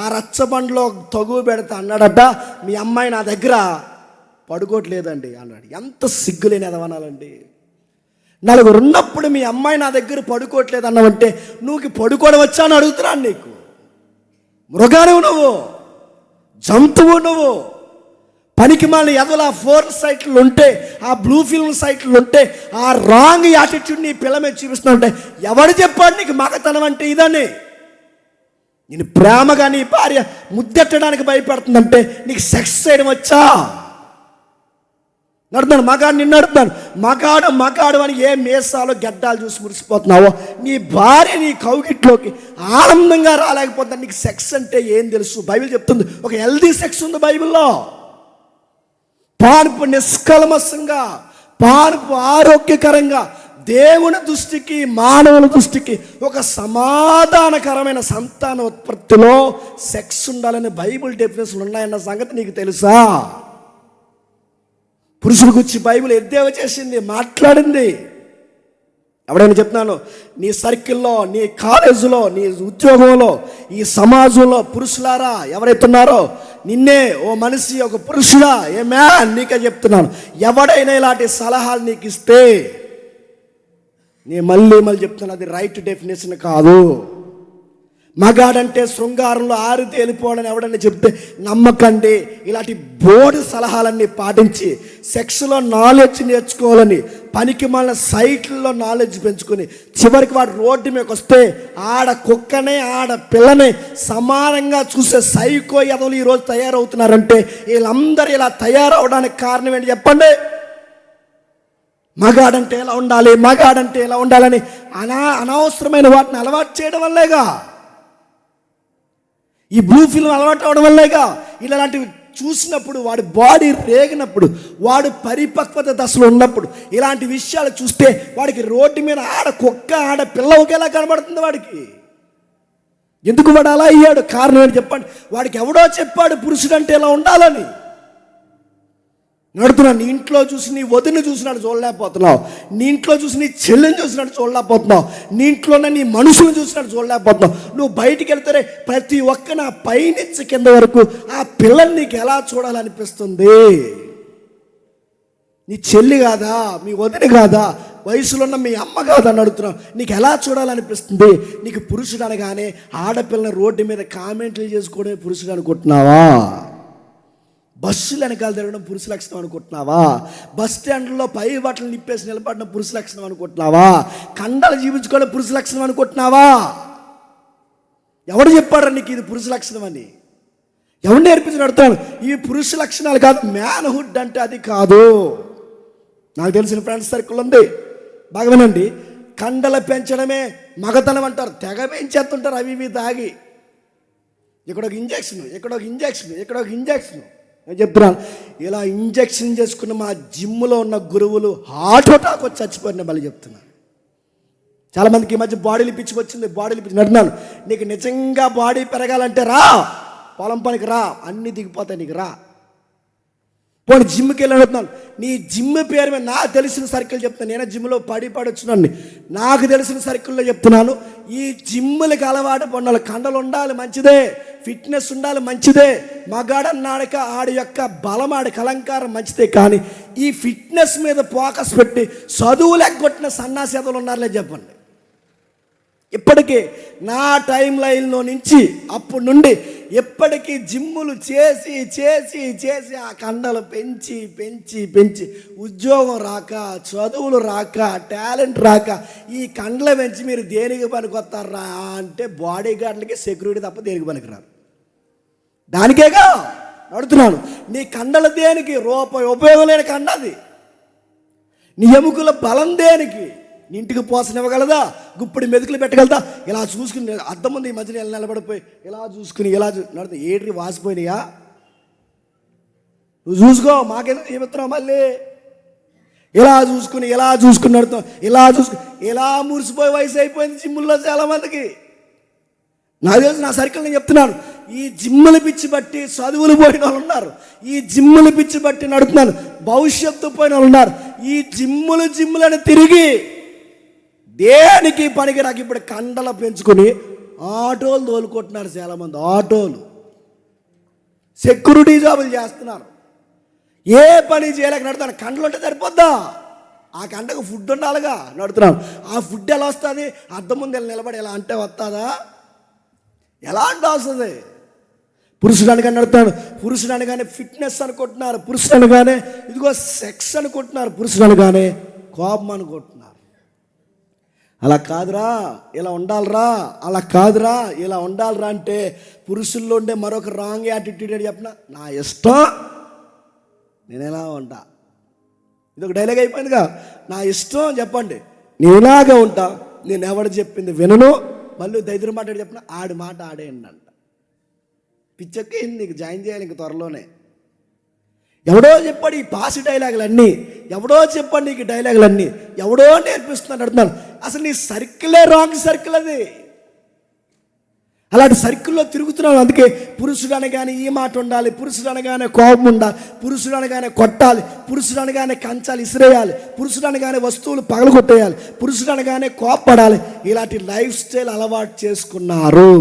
ఆ రచ్చబండ్లో తగువ పెడితే అన్నాడట, మీ అమ్మాయి నా దగ్గర పడుకోవట్లేదండి అన్నాడు. ఎంత సిగ్గులేని ఎదవనాలండి. నలుగురు ఉన్నప్పుడు మీ అమ్మాయి నా దగ్గర పడుకోవట్లేదు అన్నావంటే నువ్వు పడుకోవడం వచ్చా అని అడుగుతున్నాను. నీకు మృగానివి, నువ్వు జంతువు, నువ్వు పనికి మాలిన ఎదల ఫోర్న్ సైట్లు ఉంటే, ఆ బ్లూ ఫిల్మ్ సైట్లు ఉంటే, ఆ రాంగ్ యాటిట్యూడ్ నీ పిల్ల మీద చూపిస్తున్నా ఉంటే ఎవడు చెప్పాడు నీకు మగతనం అంటే ఇదని? నేను ప్రేమగా నీ భార్య ముద్దెట్టడానికి భయపడుతుందంటే నీకు సెక్స్ చేయడం వచ్చా? నడుతున్నాను మగాడు, నిన్ను నడుతున్నాను మగాడు మగాడు అని ఏ మేసాలో గడ్డాలు చూసి మురిసిపోతున్నావో, నీ భార్య నీ కౌగిట్లోకి ఆనందంగా రాలేకపోతున్నా. నీకు సెక్స్ అంటే ఏం తెలుసు? బైబిల్ చెప్తుంది ఒక హెల్దీ సెక్స్ ఉంది బైబిల్లో. పానుపు నిష్కల్మషంగా, పానుపు ఆరోగ్యకరంగా, దేవుని దృష్టికి మానవుల దృష్టికి ఒక సమాధానకరమైన సంతాన ఉత్పత్తిలో సెక్స్ ఉండాలని బైబిల్ డెఫినేషన్ ఉన్నాయన్న సంగతి నీకు తెలుసా? పురుషుడి గురించి బైబిల్ ఎద్దేవా చేసింది, మాట్లాడింది. ఎవడైనా చెప్తున్నాను, నీ సర్కిల్లో, నీ కాలేజీలో, నీ ఉద్యోగంలో, ఈ సమాజంలో పురుషులారా ఎవరైతున్నారో, నిన్నే ఓ మనిషి, ఒక పురుషుడా, ఏ మ్యాన్ నీకే చెప్తున్నాను, ఎవడైనా ఇలాంటి సలహాలు నీకు ఇస్తే, నేను మళ్ళీ చెప్తున్నాను, అది రైట్ డెఫినేషన్ కాదు. మగాడంటే శృంగారంలో ఆరితేలిపోవాలని ఎవడని చెప్తే నమ్మకండి. ఇలాంటి బోర్డు సలహాలన్నీ పాటించి సెక్స్లో నాలెడ్జ్ నేర్చుకోవాలని పనికి మన సైట్లలో నాలెడ్జ్ పెంచుకొని చివరికి వాడు రోడ్డు మీదకి వస్తే ఆడ కుక్కనే ఆడ పిల్లనే సమానంగా చూసే సైకో ఎదవలు ఈరోజు తయారవుతున్నారంటే వీళ్ళందరూ ఇలా తయారవడానికి కారణం ఏంటి చెప్పండి? మగాడంటే ఎలా ఉండాలి, మగాడంటే ఎలా ఉండాలని అనవసరమైన వాటిని అలవాటు చేయడం వల్లేగా, ఈ బ్లూ ఫిల్మ్ అలవాటు అవడం వల్లేగా. ఇలాంటివి చూసినప్పుడు వాడి బాడీ రేగినప్పుడు, వాడు పరిపక్వత దశలో ఉన్నప్పుడు ఇలాంటి విషయాలు చూస్తే వాడికి రోడ్డు మీద ఆడ కుక్క ఆడ పిల్ల ఒకేలా కనబడుతుంది. వాడికి ఎందుకు వాడు అలా అయ్యాడు? కారణం ఏంటి చెప్పండి? వాడికి ఎవడో చెప్పాడు పురుషుడు అంటే ఎలా ఉండాలని. నడుతున్నాను, నీ ఇంట్లో చూసి నీ వదిని చూసినట్టు చూడలేకపోతున్నావు, నీ ఇంట్లో చూసి నీ చెల్లిని చూసినట్టు చూడలేకపోతున్నావు, నీ ఇంట్లోనే నీ మనుషులు చూసినట్టు చూడలేకపోతున్నావు. నువ్వు బయటికి వెళ్తారే ప్రతి ఒక్క నా పైనుంచి కింద వరకు ఆ పిల్లని నీకు ఎలా చూడాలనిపిస్తుంది? నీ చెల్లి కాదా, మీ వదిని కాదా, వయసులో ఉన్న మీ అమ్మ కాదా అని అడుగుతున్నావు. నీకు ఎలా చూడాలనిపిస్తుంది? నీకు పురుషుడు అనగానే ఆడపిల్లని రోడ్డు మీద కామెంట్లు చేసుకోవడమే పురుషుడు అనుకుంటున్నావా? బస్సులు వెనకాల తిరగడం పురుష లక్షణం అనుకుంటున్నావా? బస్ స్టాండ్లో పై బట్టలు నిప్పేసి నిలబడడం పురుష లక్షణం అనుకుంటున్నావా? కండలు జీవించుకోవడం పురుష లక్షణం అనుకుంటున్నావా? ఎవడు చెప్పాడు నీకు ఇది పురుష లక్షణం అని? ఎవరు నేర్పించి నడుతాను? ఇవి పురుష లక్షణాలు కాదు, మ్యాన్హుడ్ అంటే అది కాదు. నాకు తెలిసిన ఫ్రెండ్స్ సర్కిల్ ఉంది, బాగా వినండి. కండలు పెంచడమే మగతనం అంటారు, తెగ పెంచేస్తుంటారు అవి ఇవి తాగి. ఇక్కడొక ఇంజక్షన్, ఇక్కడొక ఇంజక్షన్, ఇక్కడొక ఇంజక్షన్. నేను చెప్తున్నాను, ఇలా ఇంజక్షన్ చేసుకున్న మా జిమ్లో ఉన్న గురువులు హార్ట్ అటాక్ వచ్చి చచ్చిపోయిన మళ్ళీ చెప్తున్నాను. చాలామందికి ఈ మధ్య బాడీలు పిచ్చి వచ్చింది, బాడీలు పిచ్చి నడుతున్నాను. నీకు నిజంగా బాడీ పెరగాలంటే రా, పొలం పనికి రా, అన్నీ దిగిపోతాయి, నీకు రా. పోనీ జిమ్కి వెళ్ళి అడుగుతున్నాను, నీ జిమ్ పేరు మీద నాకు తెలిసిన సర్కిల్ చెప్తాను. నేనే జిమ్లో పడివచ్చునండి, నాకు తెలిసిన సర్కిల్లో చెప్తున్నాను. ఈ జిమ్లకి అలవాటు పడిన కండలు ఉండాలి మంచిదే, ఫిట్నెస్ ఉండాలి మంచిదే, మగాడన్నాడక ఆడి యొక్క బలం ఆడికి అలంకారం మంచిదే. కానీ ఈ ఫిట్నెస్ మీద ఫోకస్ పెట్టి చదువులు ఎగ్గొట్టిన సన్నాసేతలు ఉన్నారులే చెప్పండి. ఇప్పటికీ నా టైం లైన్లో నుంచి అప్పటి నుండి ఎప్పటికీ జిమ్ములు చేసి చేసి చేసి ఆ కండలు పెంచి పెంచి పెంచి ఉద్యోగం రాక, చదువులు రాక, టాలెంట్ రాక ఈ కండలు పెంచి మీరు దేనికి పనికొస్తారా అంటే బాడీ గార్డులకి సెక్యూరిటీ తప్ప దేనికి పనికిరారు. దానికేగా నడుతున్నాను. నీ కండలు దేనికి? రూపాయి ఉపయోగం లేని కండ అది. నీ ఎముకల బలం దేనికి? నీ ఇంటికి పోసన ఇవ్వగలదా? గుప్పుడు మెతుకులు పెట్టగలదా? ఇలా చూసుకుని అద్దం ముందు ఈ మధ్యన ఎలా నిలబడిపోయి ఇలా చూసుకుని ఇలా నడుతుంది. ఏడ్రి వాసిపోయినాయా? నువ్వు చూసుకో, మాకెందుకు చెబుతున్నావు మళ్ళీ? ఇలా చూసుకుని నడుతున్నావు, ఇలా చూసుకుని ఇలా మురిసిపోయి వయసు అయిపోయింది జిమ్ముల్లో చాలామందికి. నాకు తెలుసు, నా సర్కిల్ నేను చెప్తున్నాను. ఈ జిమ్ములు పిచ్చి బట్టి చదువులు పోయిన వాళ్ళు ఉన్నారు, ఈ జిమ్ములు పిచ్చి బట్టి నడుపుతున్నాను భవిష్యత్తు పోయిన వాళ్ళు ఉన్నారు. ఈ జిమ్ములని తిరిగి దేనికి పనికి రాక ఇప్పుడు కండలు పెంచుకొని ఆటోలు తోలుకుంటున్నారు చాలామంది. ఆటోలు, సెక్యూరిటీ జాబులు చేస్తున్నారు. ఏ పని చేయలేక నడుతాను. కండలు ఉంటే సరిపోద్దా? ఆ గంటకు ఫుడ్ ఉండాలిగా నడుతున్నాను. ఆ ఫుడ్ ఎలా వస్తుంది? అద్దం ముందు నిలబడి ఎలా అంటే వస్తుందా? ఎలా అంటే వస్తుంది? పురుషుడు అనగానే నడుతున్నాడు, పురుషుడు అనగానే ఫిట్నెస్ అనుకుంటున్నారు, పురుషుడు అనగానే ఇదిగో సెక్స్ అనుకుంటున్నారు, పురుషుడు అనగానే కోపం అనుకుంటున్నారు. అలా కాదురా ఇలా ఉండాలిరా, అలా కాదురా ఇలా ఉండాలిరా అంటే పురుషుల్లో ఉండే మరొక రాంగ్ యాటిట్యూడ్ అని చెప్పిన, నా ఇష్టం నేను ఎలా ఉంటా. ఇది ఒక డైలాగ్ అయిపోయిందిగా, నా ఇష్టం చెప్పండి నేను ఇలాగా ఉంటా, నేను ఎవడు చెప్పింది వినను. మళ్ళీ ధైర్యం మాట చెప్పిన, ఆడి మాట ఆడేయండి అంట. పిచ్చకి నీకు జాయిన్ చేయాలి ఇంక త్వరలోనే. ఎవడో చెప్పాడు ఈ పాసి డైలాగులన్నీ, ఎవడో చెప్పాడు నీకు డైలాగులన్నీ, ఎవడో నేర్పిస్తున్నాడు అడుగుతున్నాను. అసలు నీ సర్కిలే రాంగ్ సర్కిల్ అది. అలాంటి సర్కిల్లో తిరుగుతున్నావు. అందుకే పురుషుడు అనగానే ఈ మాట ఉండాలి, పురుషుడు అనగానే కోపం ఉండాలి, పురుషుడు అనగానే కొట్టాలి, పురుషుడు అనగానే కంచాలు ఇసిరేయాలి, పురుషుడు అనగానే వస్తువులు పగలగొట్టేయాలి, పురుషుడు అనగానే కోపపడాలి. ఇలాంటి లైఫ్ స్టైల్ అలవాటు చేసుకున్నారు.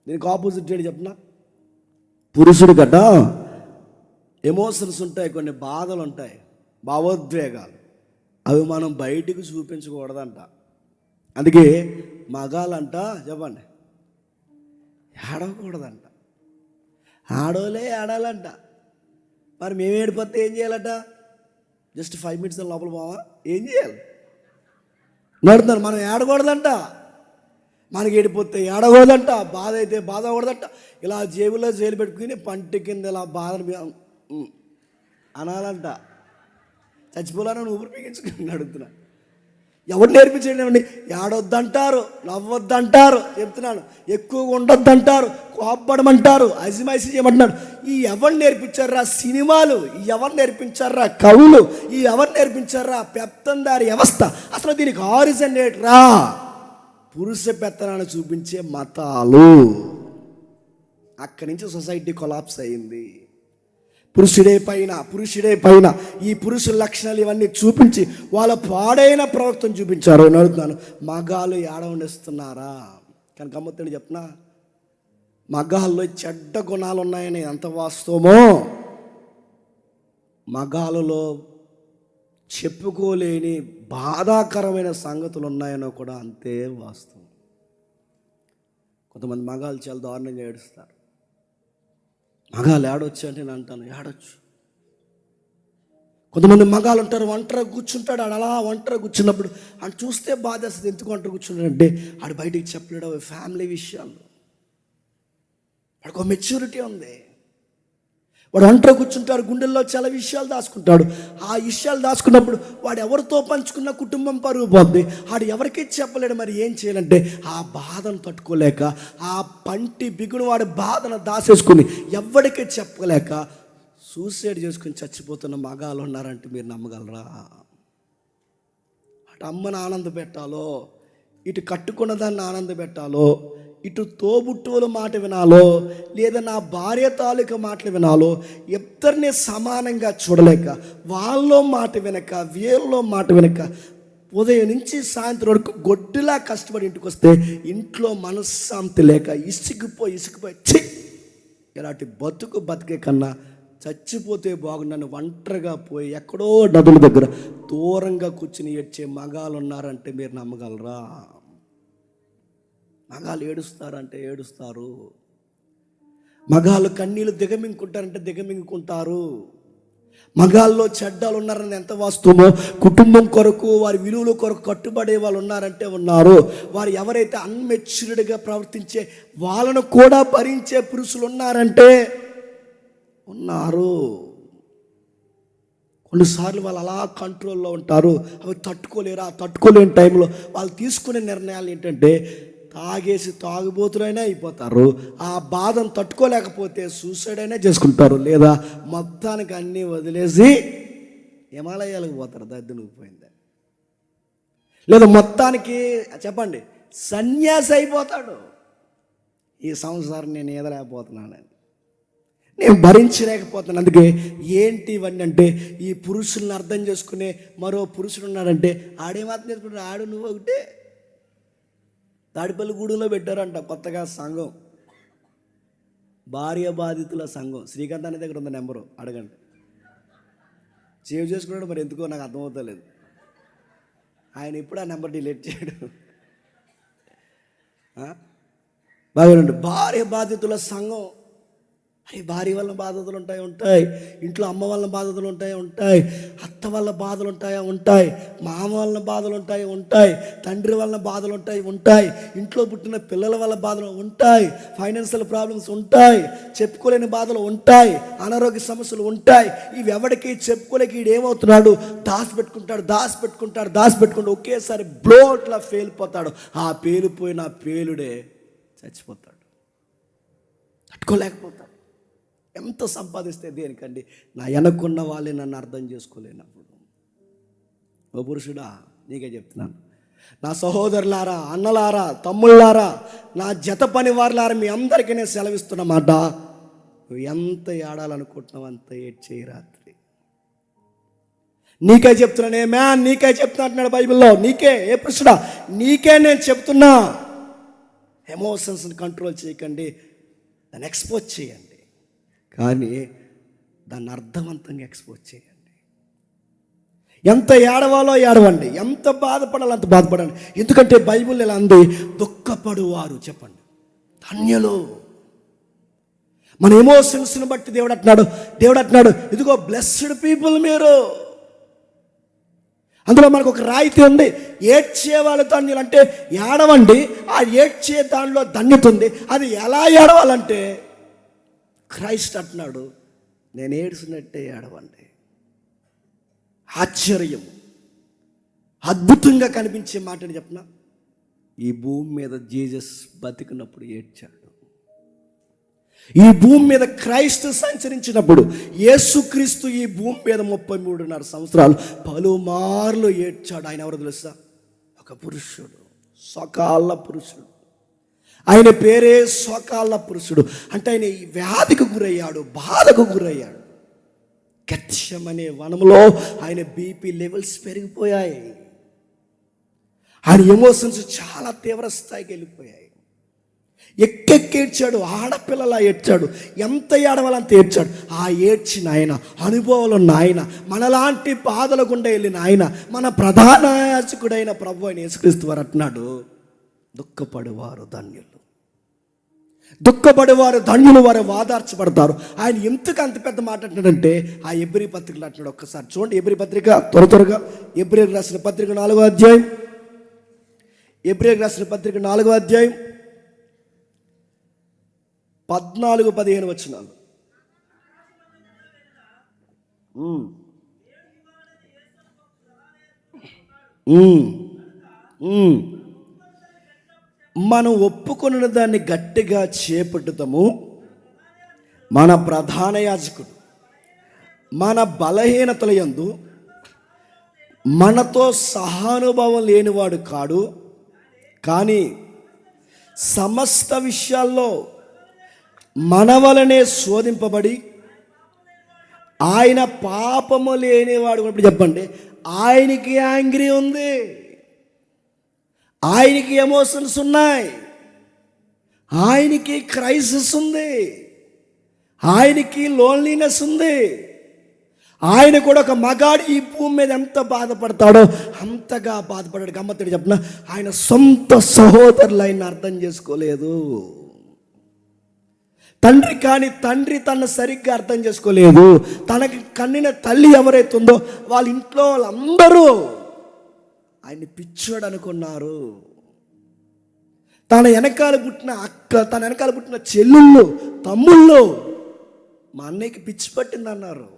దీనికి ఆపోజిట్ ఏంటి చెప్పిన, పురుషుడు గట ఎమోషన్స్ ఉంటాయి, కొన్ని బాధలు ఉంటాయి, భావోద్వేగాలు, అవి మనం బయటికి చూపించకూడదంట. అందుకే మగాలంట చెప్పండి ఏడవకూడదంట, ఆడోలే ఏడాలంట. మరి మేము ఏడిపోతే ఏం చేయాలట? జస్ట్ 5 minutes లోపల పోవా, ఏం చేయాలి? నడుతున్నారు. మనం ఏడకూడదంట, మనకి ఏడిపోతే ఏడకూడదంట, బాధ అయితే బాధ కూడదంట. ఇలా జేబులో జైలు పెట్టుకుని పంటి కింద ఇలా బాధను అనాలంట. చచ్చిపోవాలని ఊపిరి పీకించుకుని అడుగుతున్నా. ఎవరు నేర్పించండి? ఏడొద్దంటారు, నవ్వొద్దంటారు, చెప్తున్నాను, ఎక్కువగా ఉండొద్దంటారు, కోపడమంటారు, అజిమైసి చేయమంటున్నాడు. ఈ ఎవరు నేర్పించారా సినిమాలు? ఈ ఎవరు నేర్పించారా కవులు? ఈ ఎవరు నేర్పించారా పెత్తందారి వ్యవస్థ? అసలు దీనికి ఆరిజిన్ ఏంట్రా? పురుష పెత్తనాన్ని చూపించే మతాలు. అక్కడి నుంచి సొసైటీ కొలాప్స్ అయింది. పురుషుడే పైన ఈ పురుషుల లక్షణాలు ఇవన్నీ చూపించి వాళ్ళ పాడైన ప్రవర్తన చూపించారు. నేను అడుగుతున్నాను, మగాళ్ళు ఏడ ఉండేస్తున్నారా? కానీ గమ్మత్తని చెప్పిన, మగాళ్ళలో చెడ్డ గుణాలు ఉన్నాయని ఎంత వాస్తవమో, మగాళ్ళలో చెప్పుకోలేని బాధాకరమైన సంగతులు ఉన్నాయనో కూడా అంతే వాస్తవం. కొంతమంది మగాళ్ళు చాలా దారుణంగా ఏడుస్తారు. మగాళ్ళు ఏడొచ్చు అంటే నేను అంటాను, ఏడొచ్చు. కొంతమంది మగాళ్ళు ఉంటారు, ఒంటరిగా కూర్చుంటాడు. ఆడు అలా ఒంటరిగా కూర్చున్నప్పుడు ఆడు చూస్తే బాధేస్తుంది. ఎందుకు ఒంటరి కూర్చున్నాడంటే ఆడు బయటికి చెప్పలేడు ఫ్యామిలీ విషయాలు. వాడికి ఒక మెచ్యూరిటీ ఉంది. వాడు ఒంటరి కూర్చుంటాడు, గుండెల్లో చాలా విషయాలు దాచుకుంటాడు. ఆ విషయాలు దాచుకున్నప్పుడు వాడు ఎవరితో పంచుకున్న కుటుంబం పరుగు పోద్ది. వాడు ఎవరికీ చెప్పలేడు. మరి ఏం చేయాలంటే ఆ బాధను తట్టుకోలేక, ఆ పంటి బిగును వాడి బాధను దాచేసుకుని ఎవరికీ చెప్పలేక సూసైడ్ చేసుకుని చచ్చిపోతున్న మగాళ్ళు ఉన్నారంటే మీరు నమ్మగలరా? అటు అమ్మను ఆనంద పెట్టాలో, ఇటు కట్టుకున్న దాన్ని ఆనంద పెట్టాలో, ఇటు తోబుట్టువుల మాట వినాలో, లేదా నా భార్య తాలూకా మాటలు వినాలో, ఇద్దరిని సమానంగా చూడలేక, వాళ్ళలో మాట వినక, వీళ్ళలో మాట వినక, ఉదయం నుంచి సాయంత్రం వరకు గొడ్డులా కష్టపడి ఇంటికి వస్తే ఇంట్లో మనశ్శాంతి లేక ఇసుకుపోయి ఇలాంటి బతికే కన్నా చచ్చిపోతే బాగుండని ఒంటరిగా పోయి ఎక్కడో నదుల దగ్గర దూరంగా కూర్చుని ఏడ్చే మగాళ్ళు ఉన్నారంటే మీరు నమ్మగలరా? మగాళ్ళు ఏడుస్తారంటే ఏడుస్తారు. మగాళ్ళు కన్నీళ్ళు దిగమింగుకుంటారంటే దిగమింగుకుంటారు. మగాళ్ళలో చెడ్డలు ఉన్నారని ఎంత వాస్తవమో, కుటుంబం కొరకు వారి విలువల కొరకు కట్టుబడే వాళ్ళు ఉన్నారంటే ఉన్నారు. వారు ఎవరైతే అన్మెచ్యూర్డ్గా ప్రవర్తించే వాళ్ళను కూడా భరించే పురుషులు ఉన్నారంటే ఉన్నారు. కొన్నిసార్లు వాళ్ళు అలా కంట్రోల్లో ఉంటారు. అవి తట్టుకోలేరు. ఆ తట్టుకోలేని టైంలో వాళ్ళు తీసుకునే నిర్ణయాలు ఏంటంటే తాగేసి తాగుబోతులైనా అయిపోతారు. ఆ బాధను తట్టుకోలేకపోతే సూసైడ్ అయినా చేసుకుంటారు, లేదా మొత్తానికి అన్నీ వదిలేసి హిమాలయాలకు పోతారు. దద్దునికి పోయింది. లేదా మొత్తానికి చెప్పండి సన్యాసి అయిపోతాడు. ఈ సంవత్సరం నేను ఎదలేకపోతున్నానని, నేను భరించలేకపోతున్నాను. అందుకే ఏంటి ఇవన్నీ అంటే, ఈ పురుషుల్ని అర్థం చేసుకునే మరో పురుషుడు ఉన్నాడంటే ఆడేమాత్రం చేసుకుంటాడు. ఆడు నువ్వు ఒకటే. తాడిపల్లిగూడెంలో పెట్టారంట కొత్తగా సంఘం, భార్య బాధితుల సంఘం. శ్రీకాంత్ అనే దగ్గర ఉంది నెంబరు, అడగండి. సేవ్ చేసుకున్నాడు, మరి ఎందుకో నాకు అర్థమవుతలేదు. ఆయన ఎప్పుడు ఆ నెంబర్ డిలీట్ చేయడు. బాగా భార్య బాధితుల సంఘం. అవి భార్య వల్ల బాధలు ఉంటాయి. ఇంట్లో అమ్మ వల్ల బాధలు ఉంటాయి. అత్త వల్ల బాధలు ఉంటాయి. మామ వల్ల బాధలు ఉంటాయి. తండ్రి వల్ల బాధలు ఉంటాయి. ఇంట్లో పుట్టిన పిల్లల వల్ల బాధలు ఉంటాయి. ఫైనాన్షియల్ ప్రాబ్లమ్స్ ఉంటాయి. చెప్పుకోలేని బాధలు ఉంటాయి. అనారోగ్య సమస్యలు ఉంటాయి. ఇవి ఎవరికి చెప్పుకోలేక వీడు ఏమవుతున్నాడు, దాచిపెట్టుకుంటాడు. ఒకేసారి బ్లోట్లా పేలిపోతాడు. ఆ పేలిపోయిన పేలుడే చచ్చిపోతాడు, తట్టుకోలేకపోతాడు. ఎంత సంపాదిస్తే దేనికండి? నా వెనక్కున్న వాళ్ళే నన్ను అర్థం చేసుకోలేనప్పుడు. ఓ పురుషుడా, నీకే చెప్తున్నాను, నా సహోదరులారా, అన్నలారా, తమ్ముళ్ళారా, నా జత పని వారులారా, మీ అందరికీ నేను సెలవిస్తున్నమాట, నువ్వు ఎంత ఏడాలనుకుంటున్నావు అంత ఏడ్చేయి రాత్రి. నీకే చెప్తున్నాను, నీకే చెప్తున్నా అంటున్నాడు బైబిల్లో. నీకే, ఏ పురుషుడా, నీకే నేను చెప్తున్నా. ఎమోషన్స్ని కంట్రోల్ చేయకండి, దాన్ని ఎక్స్పోజ్ చేయండి. కానీ దాన్ని అర్థవంతంగా ఎక్స్పోజ్ చేయండి. ఎంత ఏడవాలో ఏడవండి, ఎంత బాధపడాలో అంత బాధపడండి. ఎందుకంటే బైబిల్ ఇలా అంది, దుఃఖపడువారు, చెప్పండి, ధన్యులు. మన ఎమోషన్స్ని బట్టి దేవుడు అంటున్నాడు, ఇదిగో బ్లెస్డ్ పీపుల్ మీరు. అందులో మనకు ఒక రాయితీ ఉంది, ఏడ్చే వాళ్ళ ధన్యులు. అంటే ఏడవండి, ఆ ఏడ్చే దానిలో ధన్యత ఉంది. అది ఎలా ఏడవాలంటే క్రైస్ట్ అంటున్నాడు, నేను ఏడ్చినట్టే ఏడవండి. ఆశ్చర్యం, అద్భుతంగా కనిపించే మాటని చెప్పిన, ఈ భూమి మీద జీసస్ బతికినప్పుడు ఏడ్చాడు. ఈ భూమి మీద క్రైస్తు సంచరించినప్పుడు, యేసుక్రీస్తు ఈ భూమి మీద 33.5 సంవత్సరాలు పలుమార్లు ఏడ్చాడు. ఆయన ఎవరు తెలుసా? ఒక పురుషుడు, సకాల పురుషుడు. ఆయన పేరే సకాల పురుషుడు. అంటే ఆయన వ్యాధికి గురయ్యాడు, బాధకు గురయ్యాడు. గెత్సెమనే వనంలో ఆయన బీపీ లెవెల్స్ పెరిగిపోయాయి. ఆయన ఎమోషన్స్ చాలా తీవ్ర స్థాయికి వెళ్ళిపోయాయి. ఎక్కెక్కేడ్చాడు, ఆడపిల్లలా ఏడ్చాడు, ఎంత ఏడవాలంత ఏడ్చాడు. ఆ ఏడ్చిన ఆయన, అనుభవాలు ఉన్న ఆయన, మనలాంటి బాధల గుండా వెళ్ళిన ఆయన, మన ప్రధాన యాజకుడైన ప్రభు అయిన యేసుక్రీస్తు వారు అంటున్నాడు, దుఃఖపడేవారు ధన్యులు, వారు వాదార్చబడతారు. ఆయన ఎందుకు అంత పెద్ద మాట అంటున్నాడంటే, ఆ ఎబ్రీ పత్రికలు అంటున్నాడు. ఒక్కసారి చూడండి, ఎబ్రీ పత్రిక త్వరగా, ఎబ్రీ రాసిన పత్రిక 4వ అధ్యాయం, ఎబ్రీ రాసిన పత్రిక 4వ అధ్యాయం 14-15 వచనాలు. మనం ఒప్పుకొన్న దాన్ని గట్టిగా చేపట్టుతాము. మన ప్రధాన యాజకుడు మన బలహీనతల యందు మనతో సహానుభావం లేనివాడు కాడు, కానీ సమస్త విషయాల్లో మన వలనే శోధింపబడి ఆయన పాపము లేనివాడు. ఇప్పుడు చెప్పండి, ఆయనకి యాంగ్రీ ఉంది, ఆయనకి ఎమోషన్స్ ఉన్నాయి, ఆయనకి క్రైసిస్ ఉంది, ఆయనకి లోన్లీనెస్ ఉంది. ఆయన కూడా ఒక మగాడు ఈ భూమి మీద ఎంత బాధపడతాడో అంతగా బాధపడాడు. గమ్మత్తుడు చెప్పిన, ఆయన సొంత సహోదరులు ఆయన అర్థం చేసుకోలేదు. తండ్రి కాని తండ్రి తనను సరిగ్గా అర్థం చేసుకోలేదు. తనకి కన్నిన తల్లి ఎవరైతే ఉందో వాళ్ళ ఇంట్లో వాళ్ళందరూ ఆయన్ని పిచ్చోడు అనుకున్నారు. తన వెనకాల పుట్టిన అక్క, తన వెనకాల పుట్టిన చెల్లుళ్ళు, తమ్ముళ్ళు, మా అన్నయ్యకి పిచ్చి పట్టింది అన్నారు.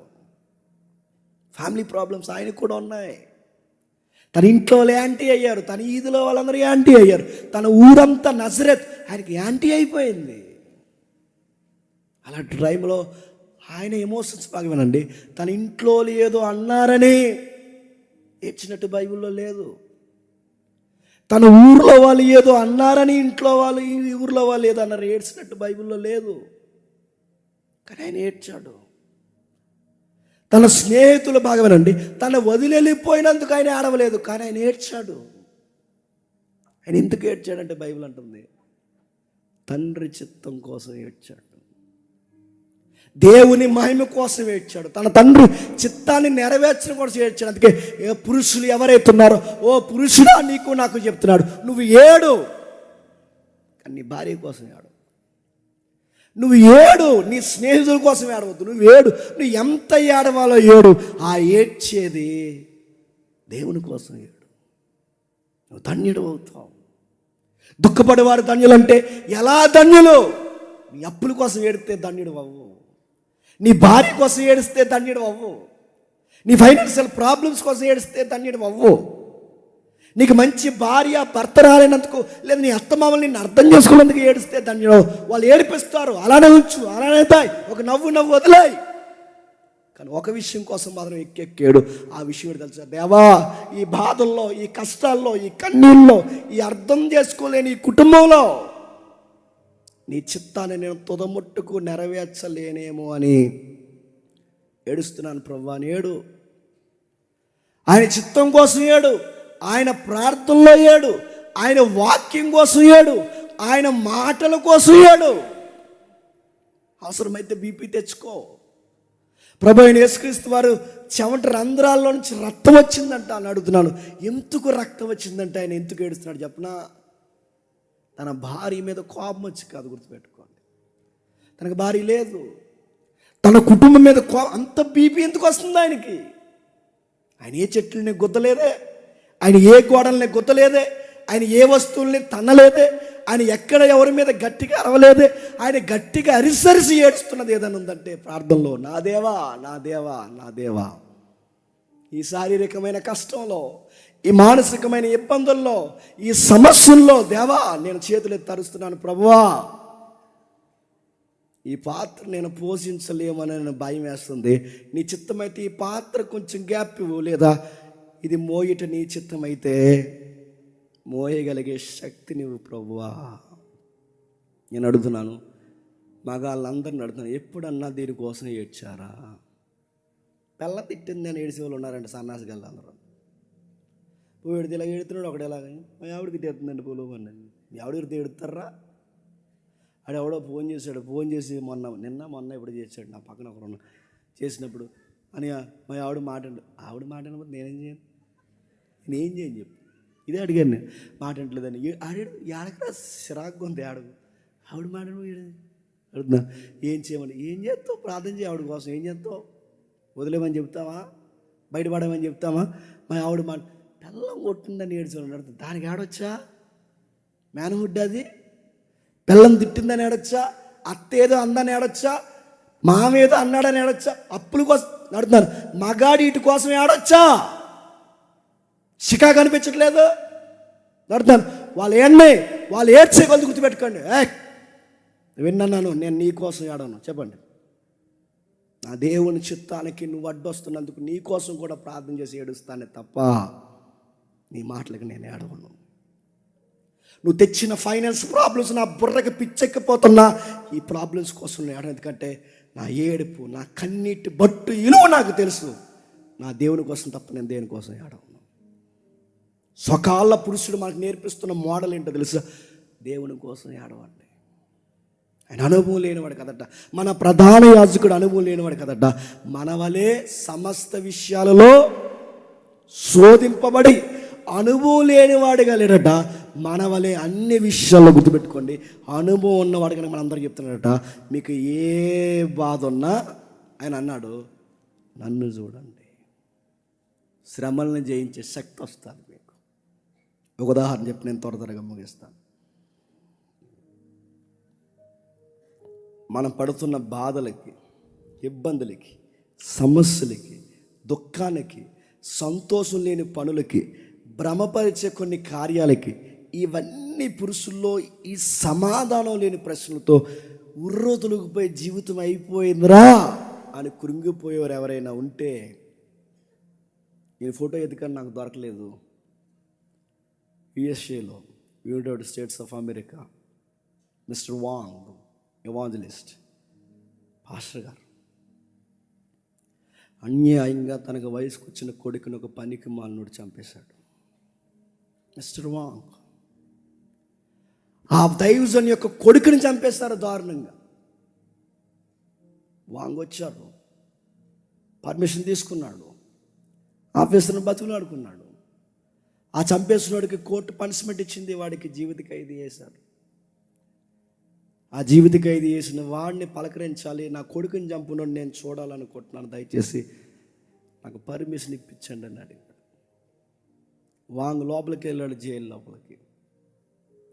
ఫ్యామిలీ ప్రాబ్లమ్స్ ఆయనకు కూడా ఉన్నాయి. తన ఇంట్లో యాంటీ అయ్యారు, తన ఈదులో వాళ్ళందరూ యాంటీ అయ్యారు, తన ఊరంతా నజరేత్ ఆయనకి యాంటీ అయిపోయింది. అలాంటి టైంలో ఆయన ఎమోషన్స్ బాగా వినండి. తన ఇంట్లో ఏదో అన్నారని ఏడ్చినట్టు బైబిల్లో లేదు. తన ఊర్లో వాళ్ళు ఏదో అన్నారని ఇంట్లో వాళ్ళు, ఈ ఊర్లో వాళ్ళు ఏదో అన్నారు ఏడ్చినట్టు బైబిల్లో లేదు. కానీ ఆయన ఏడ్చాడు. తన స్నేహితులు బాగా వినండి, తన వదిలిపోయినందుకు ఆయన ఏడవలేదు, కానీ ఆయన ఏడ్చాడు. ఆయన ఎందుకు ఏడ్చాడంటే బైబిల్ అంటుంది, తండ్రి చిత్తం కోసం ఏడ్చాడు. దేవుని మహిమ కోసం ఏడ్చాడు, తన తండ్రి చిత్తాన్ని నెరవేర్చడం కోసం ఏడ్చాడు. అందుకే ఏ పురుషులు ఎవరైతే ఉన్నారో, ఓ పురుషుడా నీకు నాకు చెప్తున్నాడు, నువ్వు ఏడు, కానీ నీ భార్య కోసం ఏడు. నువ్వు ఏడు, నీ స్నేహితుల కోసం ఏడవద్దు, నువ్వు ఏడు. నువ్వు ఎంత ఏడవాలో ఏడు. ఆ ఏడ్చేది దేవుని కోసం ఏడు. నువ్వు ధన్యుడు అవుతావు. దుఃఖపడేవారు ధన్యులంటే ఎలా ధన్యులు? నీ అప్పుల కోసం ఏడితే ధన్యుడు అవ్వు, నీ భార్య కోసం ఏడిస్తే ధన్యుడు అవ్వు, నీ ఫైనాన్షియల్ ప్రాబ్లమ్స్ కోసం ఏడిస్తే ధన్యుడు అవ్వు, నీకు మంచి భార్య భర్త రాలేనందుకు, లేదా నీ అత్తమామలు నిన్ను అర్థం చేసుకున్నందుకు ఏడిస్తే ధన్యుడు. వాళ్ళు ఏడిపిస్తారు, అలానే ఉంచు, అలానే తాయి, ఒక నవ్వు వదిలాయి. కానీ ఒక విషయం కోసం మాత్రం ఎక్కేడు. ఆ విషయం ఏంటి తెలుసా? దేవా, ఈ బాధల్లో, ఈ కష్టాల్లో, ఈ కన్నీళ్ళలో, ఈ అర్థం చేసుకోలేని ఈ కుటుంబంలో నీ చిత్తాన్ని నేను తుదముట్టుకు నెరవేర్చలేనేమో అని ఏడుస్తున్నాను ప్రభువా అని ఏడు. ఆయన చిత్తం కోసం ఏడు, ఆయన ప్రార్థనలో ఏడు, ఆయన వాక్యం కోసం ఏడు, ఆయన మాటల కోసం ఏడు. అవసరమైతే బీపీ తెచ్చుకో. ప్రభు అయిన యేసుక్రీస్తు వారు చెమట రంధ్రాల్లో నుంచి రక్తం వచ్చిందంట అని అడుగుతున్నాను. ఎందుకు రక్తం వచ్చిందంటే ఆయన ఎందుకు ఏడుస్తున్నాడు చెప్పనా? తన భార్య మీద కోపం వచ్చి కాదు, గుర్తుపెట్టుకోండి. తనకు భార్య లేదు, తన కుటుంబం మీద అంత బీపీ ఎందుకు వస్తుంది ఆయనకి? ఆయన ఏ చెట్లని గుద్దలేదే, ఆయన ఏ గోడల్ని గుద్దలేదే, ఆయన ఏ వస్తువుల్ని తన్నలేదే, ఆయన ఎక్కడ ఎవరి మీద గట్టిగా అరవలేదే. ఆయన గట్టిగా అరిసరిసి ఏడుస్తున్నది ఏదైనా ఉందంటే ప్రార్థనలో, నా దేవా, నా దేవా, నా దేవా, ఈ శారీరకమైన కష్టంలో, ఈ మానసికమైన ఇబ్బందుల్లో, ఈ సమస్యల్లో దేవా నేను చేతులెత్తి తరుస్తున్నాను ప్రభువా, ఈ పాత్ర నేను పోషించలేమని భయం వేస్తుంది. నీ చిత్తమైతే ఈ పాత్ర కొంచెం గ్యాప్ ఇవ్వు, లేదా ఇది మోయట నీ చిత్తమైతే మోయగలిగే శక్తి నువ్వు ప్రభువా. నేను అడుగుతున్నాను, మగాళ్ళందరిని అడుగుతున్నాను, ఎప్పుడన్నా దీనికోసం ఏడ్చారా? పిల్ల తిట్టింది అని ఏడిసే వాళ్ళు ఉన్నారంటే సన్నాసి గల్లందరూ. పోయిడితే ఇలా ఎడుతున్నాడు, ఒకటి ఎలాగ మా ఆవిడకి తిడుతుందండి పోలో అన్న. మీ ఆవిడకి తిడుతారా? ఆడెవడో ఫోన్ చేసి మొన్న ఇప్పుడు చేశాడు, నా పక్కన ఒకరు చేసినప్పుడు అని మా ఆవిడ ఆవిడ మాట అనబోదు, నేనేం చేయను చెప్పు. ఇదే అడిగాను నేను, మాట అంటలేదని. ఆడాడు ఏడకరా చిరాకు ఉంది, ఆడకు ఆవిడ మాట అడుగుతున్నా. ఏం చేయమని, ఏం చేస్తావు? ప్రార్థన చేయ ఆవిడ కోసం. ఏం చేస్తావు? వదిలేమని చెప్తావా? బయటపడమని చెప్తావా? మా ఆవిడ మాట పిల్లం కొట్టిందని ఏడ్చేవాళ్ళు అడుగుతుంది. దానికి ఆడొచ్చా? మేనహుడ్ అది. పిల్లం తిట్టిందని ఏడొచ్చా? అత్త ఏదో అందని ఏడొచ్చా? మామేదో అన్నాడని ఏడొచ్చా? అప్పుల కోసం నడుతున్నారు. మగాడి ఇటు కోసం ఏడొచ్చా? చికా కనిపించట్లేదు నడుతున్నాను. వాళ్ళు ఏడ్చే కొద్ది గుర్తుపెట్టుకోండి. విన్నాను, నేను నీ కోసం ఏడాను. చెప్పండి, నా దేవుని చిత్తానికి నువ్వు అడ్డొస్తున్నందుకు నీ కోసం కూడా ప్రార్థన చేసి ఏడుస్తానే తప్ప నీ మాటలకు నేను ఏడవను. నువ్వు తెచ్చిన ఫైనాన్స్ ప్రాబ్లమ్స్ నా బుర్రకి పిచ్చెక్కిపోతున్నా ఈ ప్రాబ్లమ్స్ కోసం నేను ఏడను. ఎందుకంటే నా ఏడుపు, నా కన్నీటి బట్టు ఇలువ నాకు తెలుసు. నా దేవుని కోసం తప్ప నేను దేని కోసం ఏడవను. స్వకాల పురుషుడు మనకు నేర్పిస్తున్న మోడల్ ఏంటో తెలుసా? దేవుని కోసం ఏడవండి. ఆయన అనుభవం లేనివాడు కదట, మన ప్రధాన యాజకుడు అనుభవం లేనివాడు కదట. మన వలే సమస్త విషయాలలో శోధింపబడి అనుభవం లేనివాడుగా లేడట. మన వలే అన్ని విషయాల్లో గుర్తుపెట్టుకోండి, అనుభవం ఉన్నవాడు కనుక మన అందరికీ చెప్తున్నాడట, మీకు ఏ బాధ ఉన్నా ఆయన అన్నాడు, నన్ను చూడండి, శ్రమల్ని జయించే శక్తి వస్తుంది మీకు. ఒక ఉదాహరణ చెప్పి నేను త్వరగా ముగిస్తాను. మనం పడుతున్న బాధలకి, ఇబ్బందులకి, సమస్యలకి, దుఃఖానికి, సంతోషం లేని పనులకి, భ్రమపరిచే కొన్ని కార్యాలకి, ఇవన్నీ పురుషుల్లో ఈ సమాధానం లేని ప్రశ్నలతో ఉర్రోతులుకుపోయి జీవితం అయిపోయిందిరా అని కృంగిపోయేవారు ఎవరైనా ఉంటే, ఈ ఫోటో ఎందుకని నాకు దొరకలేదు, యుఎస్ఏలో, United States of America, mister Wang evangelist pastor గారు అన్యాయంగా తనకు వయసుకు వచ్చిన కొడుకుని ఒక పనికి మాలినోడు చంపేశాడు. మిస్టర్ వాంగ్ ఆ దైవజన్ యొక్క కొడుకుని చంపేస్తారు దారుణంగా. వాంగొచ్చారు, పర్మిషన్ తీసుకున్నాడు, ఆఫీసర్ని బతుకులాడుకున్నాడు. ఆ చంపేసినోడికి కోర్టు పనిష్మెంట్ ఇచ్చింది, వాడికి జీవిత ఖైదీ చేశారు. ఆ జీవిత ఖైదీ చేసిన వాడిని పలకరించాలి, నా కొడుకుని చంపునోడు నేను చూడాలనుకుంటున్నాను, దయచేసి నాకు పర్మిషన్ ఇప్పించండి అని అడిగాడు. వాంగ్ లోపలికి వెళ్ళాడు, జైలు లోపలికి.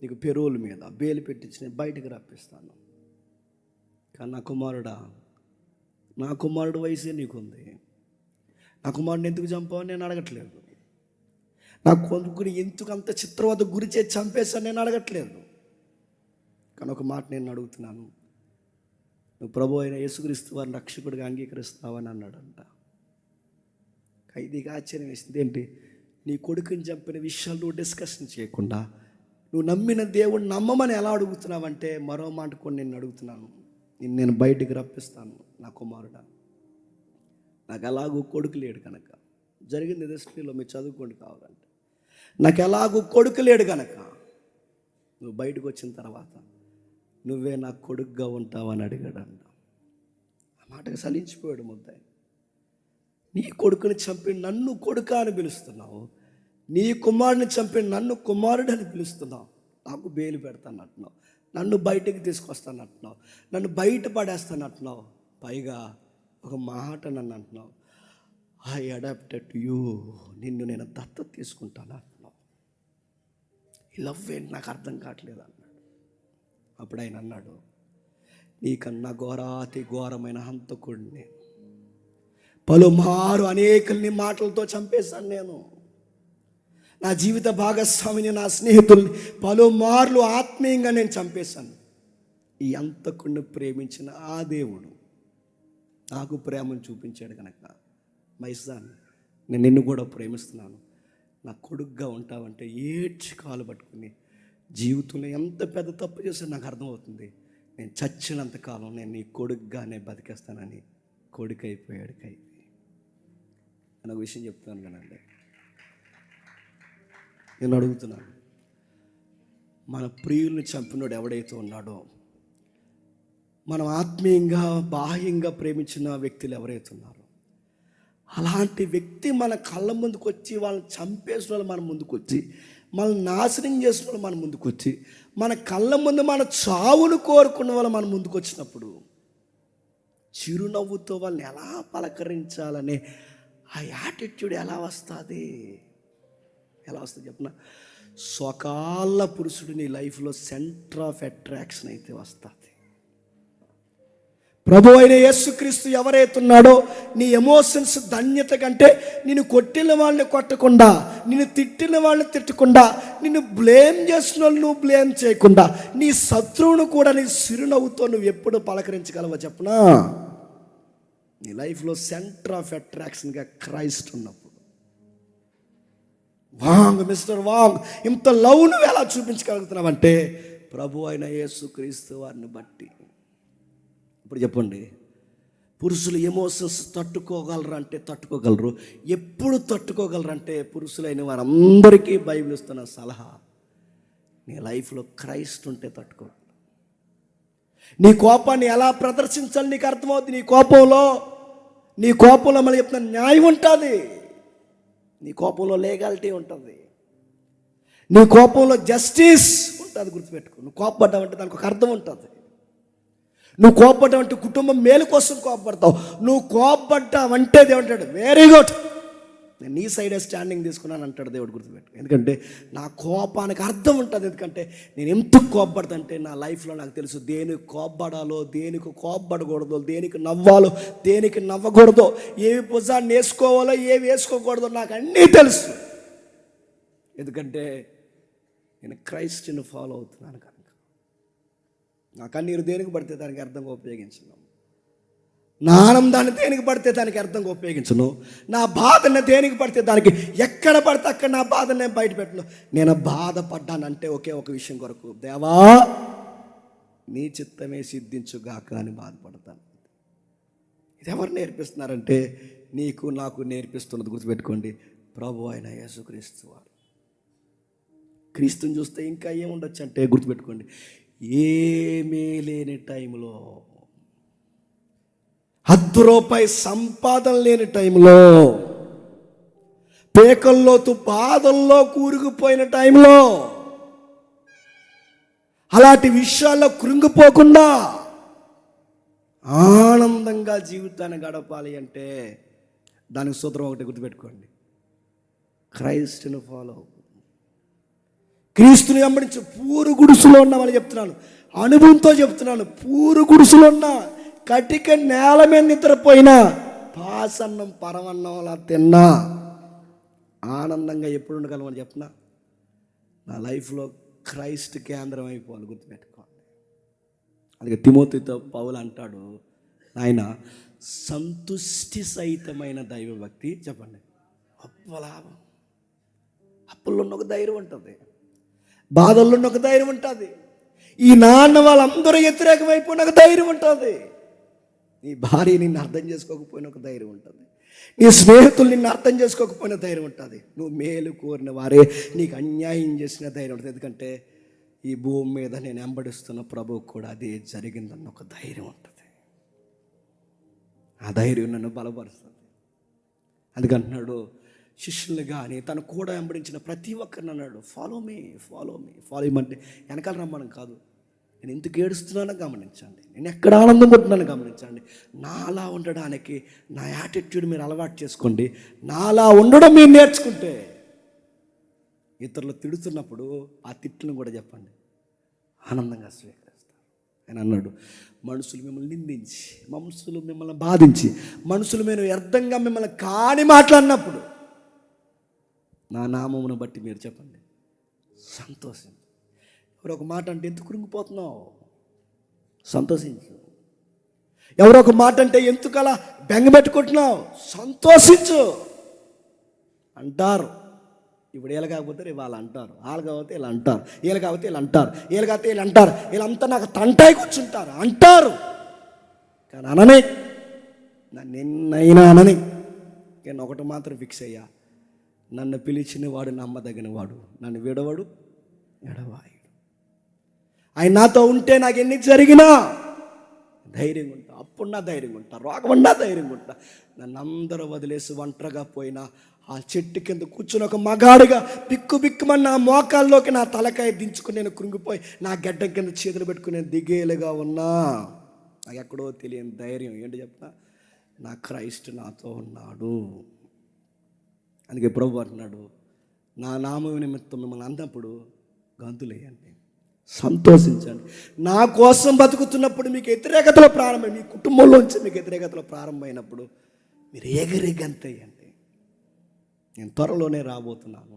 నీకు పెరోల్ మీద బెయిల్ పెట్టించి నేను బయటకు రప్పిస్తాను. కానీ నా కుమారుడు వయసే నీకుంది, నా కుమారుడిని ఎందుకు చంపావని నేను అడగట్లేదు. నా కొడుకుని ఎందుకు అంత చిత్రవద గురి చేసి చంపేశాను నేను అడగట్లేదు. కానీ ఒక మాట నేను అడుగుతున్నాను, నువ్వు ప్రభు అయిన యేసుక్రీస్తు వారిని రక్షకుడిగా అంగీకరిస్తావని అన్నాడంట. ఖైదీగా ఆశ్చర్యం వేసింది. ఏంటి, నీ కొడుకుని చంపిన విషయాలు నువ్వు డిస్కషన్ చేయకుండా నువ్వు నమ్మిన దేవుడిని నమ్మమని ఎలా అడుగుతున్నావంటే, మరో మాట కూడా నేను అడుగుతున్నాను, నేను బయటికి రప్పిస్తాను నా కుమారుడా. నాకు ఎలాగూ కొడుకు లేడు కనుక, జరిగింది హిస్టరీలో మీరు చదువుకోండి కావాలంటే, నాకు ఎలాగూ కొడుకు లేడు కనుక నువ్వు బయటకు వచ్చిన తర్వాత నువ్వే నా కొడుకుగా ఉంటావని అడిగాడంట. ఆ మాటకు సలించిపోయాడు ముద్దాయి. నీ కొడుకుని చంపి నన్ను కొడుక అని పిలుస్తున్నావు, నీ కుమారుని చంపి నన్ను కుమారుడు అని పిలుస్తున్నావు, నాకు బెయిల్ పెడతాను అంటున్నావు, నన్ను బయటకు తీసుకొస్తాను అంటున్నావు, నన్ను బయట పడేస్తాను అంటున్నావు, పైగా ఒక మాట నన్ను అంటున్నావు, ఐ అడాప్టెడ్ టు యూ, నిన్ను నేను దత్తత తీసుకుంటాను అంటున్నావు. ఈ లవ్ ఏంటి నాకు అర్థం కావట్లేదు అన్నాడు. అప్పుడు ఆయన అన్నాడు, నీకన్నా ఘోరాతి ఘోరమైన హంతకుడిని నేను, పలుమారు అనేకుల్ని మాటలతో చంపేశాను నేను, నా జీవిత భాగస్వామిని నా స్నేహితుల్ని పలుమార్లు ఆత్మీయంగా నేను చంపేశాను. ఈ హంతకుడిని ప్రేమించిన ఆ దేవుడు నాకు ప్రేమను చూపించాడు కనుక, మైసాన్ నేను నిన్ను కూడా ప్రేమిస్తున్నాను, నా కొడుకుగా ఉంటావంటే ఏడ్చి కాలు పట్టుకుని, జీవితంలో ఎంత పెద్ద తప్పు చేస్తే నాకు అర్థమవుతుంది, నేను చచ్చినంతకాలం నేను నీ కొడుకుగానే బతికేస్తానని కొడుకు అయిపోయాడు ఖైదీ. నేను ఒక విషయం చెప్తాను కదండి, నేను అడుగుతున్నాను, మన ప్రియుల్ని చంపినోడు ఎవడైతే ఉన్నాడో, మనం ఆత్మీయంగా బాహ్యంగా ప్రేమించిన వ్యక్తులు ఎవరైతే ఉన్నారో, అలాంటి వ్యక్తి మన కళ్ళ ముందుకు వచ్చి వాళ్ళని చంపేసిన వాళ్ళు మన ముందుకు వచ్చి, మనల్ని నాశనం చేసిన వాళ్ళు మన ముందుకు వచ్చి, మన కళ్ళ ముందు మన చావును కోరుకున్న వాళ్ళు మన ముందుకు వచ్చినప్పుడు చిరునవ్వుతో వాళ్ళని ఎలా పలకరించాలనే ఆ యాటిట్యూడ్ ఎలా వస్తుంది చెప్పిన, స్వకాల పురుషుడు నీ లైఫ్లో సెంటర్ ఆఫ్ అట్రాక్షన్ అయితే వస్తుంది. ప్రభు అయిన యేసుక్రీస్తు ఎవరైతే ఉన్నాడో, నీ ఎమోషన్స్ ధన్యత కంటే నిన్ను కొట్టిన వాళ్ళని కొట్టకుండా, నిన్ను తిట్టిన వాళ్ళని తిట్టకుండా, నిన్ను బ్లేమ్ చేసిన వాళ్ళు నువ్వు బ్లేమ్ చేయకుండా, నీ శత్రువును కూడా నీ చిరునవ్వుతో నువ్వు ఎప్పుడు పలకరించగలవో చెప్పనా, నీ లైఫ్లో సెంటర్ ఆఫ్ అట్రాక్షన్గా క్రైస్ట్ ఉన్నప్పుడు. మిస్టర్ వాంగ్, ఇంత లవ్ నువ్వు ఎలా చూపించగలుగుతున్నావంటే ప్రభు అయిన యేసుక్రీస్తు వారిని బట్టి. ఇప్పుడు చెప్పండి, పురుషులు ఎమోషన్స్ తట్టుకోగలరంటే తట్టుకోగలరు, ఎప్పుడు తట్టుకోగలరంటే పురుషులైన వారందరికీ బైబిల్ ఇస్తున్న సలహా, నీ లైఫ్లో క్రైస్ట్ ఉంటే తట్టుకోగలరు. నీ కోపాన్ని ఎలా ప్రదర్శించాలి నీకు అర్థమవుతుంది. నీ కోపంలో మళ్ళీ చెప్తున్న న్యాయం ఉంటుంది, నీ కోపంలో లీగాలిటీ ఉంటుంది, నీ కోపంలో జస్టిస్ ఉంటుంది. గుర్తుపెట్టుకో, నువ్వు కోపపడ్డావంటే దానికి ఒక అర్థం ఉంటుంది. నువ్వు కోపపడ్డావంటే కుటుంబం మేలు కోసం కోపపడతావు. నువ్వు కోపపడ్డావంటే దేవుడు అంటాడు, వెరీ గుడ్, నేను నీ సైడే స్టాండింగ్ తీసుకున్నాను అంటాడు దేవుడు. గుర్తుపెట్టు, ఎందుకంటే నా కోపానికి అర్థం ఉంటుంది. ఎందుకంటే నేను ఎందుకు కోపపడతానంటే నా లైఫ్లో నాకు తెలుసు దేనికి కోపపడాలో, దేనికి కోపపడకూడదో, దేనికి నవ్వాలో, దేనికి నవ్వకూడదో, ఏవి భుజాన్ని వేసుకోవాలో, ఏవి వేసుకోకూడదో నాకు అన్నీ తెలుసు. ఎందుకంటే నేను క్రైస్ట్ని ఫాలో అవుతున్నాను కనుక. నా కన్నీరు దేనికి పడితే దానికి అర్థంగా ఉపయోగించను, నా ఆనందాన్ని దేనికి పడితే దానికి అర్థంగా ఉపయోగించను, నా బాధని దేనికి పడితే దానికి, ఎక్కడ పడితే అక్కడ నా బాధను నేను బయట పెట్టను. నేను బాధపడ్డానంటే ఒకే ఒక విషయం కొరకు, దేవా నీ చిత్తమే సిద్ధించుగాక అని బాధపడతాను. ఇది ఎవరు నేర్పిస్తున్నారంటే నీకు నాకు నేర్పిస్తున్నది. గుర్తుపెట్టుకోండి, ప్రభు అయిన యేసుక్రీస్తు వారు. క్రీస్తుని చూస్తే ఇంకా ఏముండొచ్చు అంటే గుర్తుపెట్టుకోండి, ఏమీ లేని టైంలో రూపాయి సంపాదన లేని టైంలో, పేకల్లోతు బాధల్లో కూరుకుపోయిన టైంలో, అలాంటి విషయాల్లో కృంగిపోకుండా ఆనందంగా జీవితాన్ని గడపాలి అంటే దానికి సూత్రం ఒకటి గుర్తుపెట్టుకోండి: క్రైస్ట్ని ఫాలో. క్రీస్తుని వెంబడించి పూరు గుడుసులో ఉన్నామని చెప్తున్నాను, అనుభవంతో చెప్తున్నాను. పూరు గుడుసులో ఉన్న, కటిక నేల మీద నిద్రపోయినా, పాసన్నం పరమన్నం అలా తిన్నా ఆనందంగా ఎప్పుడు ఉండగలమని చెప్పినా, నా లైఫ్లో క్రైస్ట్ కేంద్రం అయిపోవాలి. గుర్తుపెట్టుకోండి. అందుకే తిమోతితో పౌలు అంటాడు, ఆయన సంతుష్టి సహితమైన దైవభక్తి. చెప్పండి, అప్పలాభం. అప్పుల్లో ఉన్న ఒక ధైర్యం ఉంటుంది, బాధల్లో ఉన్న ఒక ధైర్యం ఉంటుంది, ఈ నాన్న వాళ్ళందరూ వ్యతిరేకమైపోయిన ఒక ధైర్యం ఉంటుంది, నీ భార్య నిన్ను అర్థం చేసుకోకపోయిన ఒక ధైర్యం ఉంటుంది, నీ స్నేహితులు నిన్ను అర్థం చేసుకోకపోయిన ధైర్యం ఉంటుంది, నువ్వు మేలు కోరిన వారే నీకు అన్యాయం చేసిన ధైర్యం ఉంటుంది. ఎందుకంటే ఈ భూమి మీద నేను వెంబడిస్తున్న ప్రభువు కూడా అదే జరిగిందన్న ఒక ధైర్యం ఉంటుంది. ఆ ధైర్యం నన్ను బలపరుస్తుంది. అందుకంటున్నాడు, శిష్యులు కానీ తను కూడా వెంబడించిన ప్రతి ఒక్కరిని అన్నాడు, follow me, follow me. Follow ఇమ్మంటే వెనకాల రమ్మని కాదు, నేను ఎందుకు ఏడుస్తున్నానో గమనించండి, నేను ఎక్కడ ఆనందం పొందుతున్నానో గమనించండి. నాలా ఉండడానికి నా యాటిట్యూడ్ మీరు అలవాటు చేసుకోండి. నాలా ఉండడం మీరు నేర్చుకుంటే ఇతరులు తిడుతున్నప్పుడు ఆ తిట్లను కూడా చెప్పండి, ఆనందంగా స్వీకరిస్తారు. ఆయన అన్నాడు, మనుషులు మిమ్మల్ని నిందించి, మనుషులు మిమ్మల్ని బాధించి, మనుషులు మీరు వ్యర్థంగా మిమ్మల్ని కాని మాట్లాడినప్పుడు నా నామమును బట్టి మీరు చెప్పండి, సంతోషించు. ఎవరో ఒక మాట అంటే ఎందుకు కృంగిపోతున్నావు? సంతోషించు. ఎవరో ఒక మాట అంటే ఎందుకు అలా బెంగపెట్టుకుంటున్నావు? సంతోషించు. అంటారు, ఇప్పుడు వీళ్ళు కాకపోతే రేపు వాళ్ళు అంటారు, వాళ్ళు కాకపోతే వీళ్ళు అంటారు, వీళ్ళు కాకపోతే వీళ్ళు అంటారు, వీళ్ళు కాకపోతే వీళ్ళు అంటారు, వీళ్ళంతా నాకు తంటాయి కూర్చుంటారు అంటారు. కానీ అనని, నిన్నైనా అనని. నేను ఒకటి మాత్రం ఫిక్స్ అయ్యా, నన్ను పిలిచిన వాడు నమ్మదగిన వాడు, నన్ను విడవడు ఎడవాయుడు. ఆయన నాతో ఉంటే నాకు ఎన్ని జరిగినా ధైర్యంగా ఉంటా, అప్పుడున్నా ధైర్యంగా ఉంటా, రోగమన్నా ధైర్యంగా ఉంటా. నన్ను అందరూ వదిలేసి ఒంటరిగా పోయినా ఆ చెట్టు కింద కూర్చుని ఒక మగాడిగా బిక్కు బిక్కుమని నా మోకాల్లోకి నా తలకాయ దించుకుని నేను కృంగిపోయి నా గడ్డం కింద చేతులు పెట్టుకుని నేను దిగేలుగా ఉన్నా, నాకు ఎక్కడో తెలియని ధైర్యం. ఏంటి చెప్తా, నా క్రైస్ట్ నాతో ఉన్నాడు. అందుకే ప్రభు అంటున్నాడు, నా నామం నిమిత్తం మిమ్మల్ని అన్నప్పుడు గంతులేయండి, సంతోషించండి. నా కోసం బతుకుతున్నప్పుడు మీకు వ్యతిరేకతలో ప్రారంభం, మీ కుటుంబంలోంచి మీకు వ్యతిరేకతలో ప్రారంభమైనప్పుడు మీరు ఎగిరి గంతేయండి. నేను త్వరలోనే రాబోతున్నాను,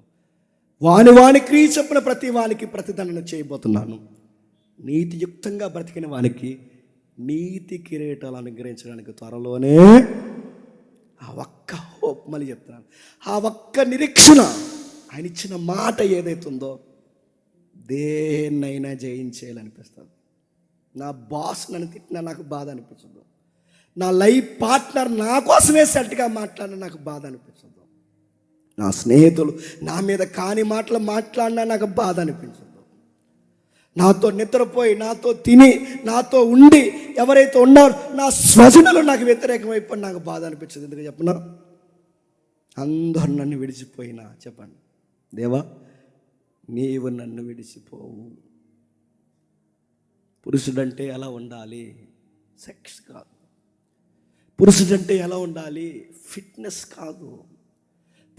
వాని క్రియ చెప్పిన ప్రతి వానికి ప్రతిదండన చేయబోతున్నాను. నీతియుక్తంగా బ్రతికిన వానికి నీతి కిరీటాలు అనుగ్రహించడానికి త్వరలోనే. ఆ ఒక్క హోప్, మళ్ళీ చెప్తున్నాను, ఆ ఒక్క నిరీక్షణ, ఆయన ఇచ్చిన మాట ఏదైతుందో దేన్నైనా జయించేయాలనిపిస్తుంది. నా బాస్ నన్ను తిట్టినా నాకు బాధ అనిపించదు, నా లైఫ్ పార్ట్నర్ నా కోసమే సెట్గా మాట్లాడినా నాకు బాధ అనిపించదు, నా స్నేహితులు నా మీద కాని మాటలు మాట్లాడినా నాకు బాధ అనిపించదు, నాతో నిద్రపోయి, నాతో తిని, నాతో ఉండి ఎవరైతే ఉన్నారో నా స్వజనులు నాకు వ్యతిరేకమైపోయి నాకు బాధ అనిపించదు. ఎందుకు చెప్పనా, అందరూ నన్ను విడిచిపోయినా చెప్పండి, దేవా నీవు నన్ను విడిచిపోవు. పురుషుడంటే ఎలా ఉండాలి? సెక్స్ కాదు. పురుషుడంటే ఎలా ఉండాలి? ఫిట్నెస్ కాదు.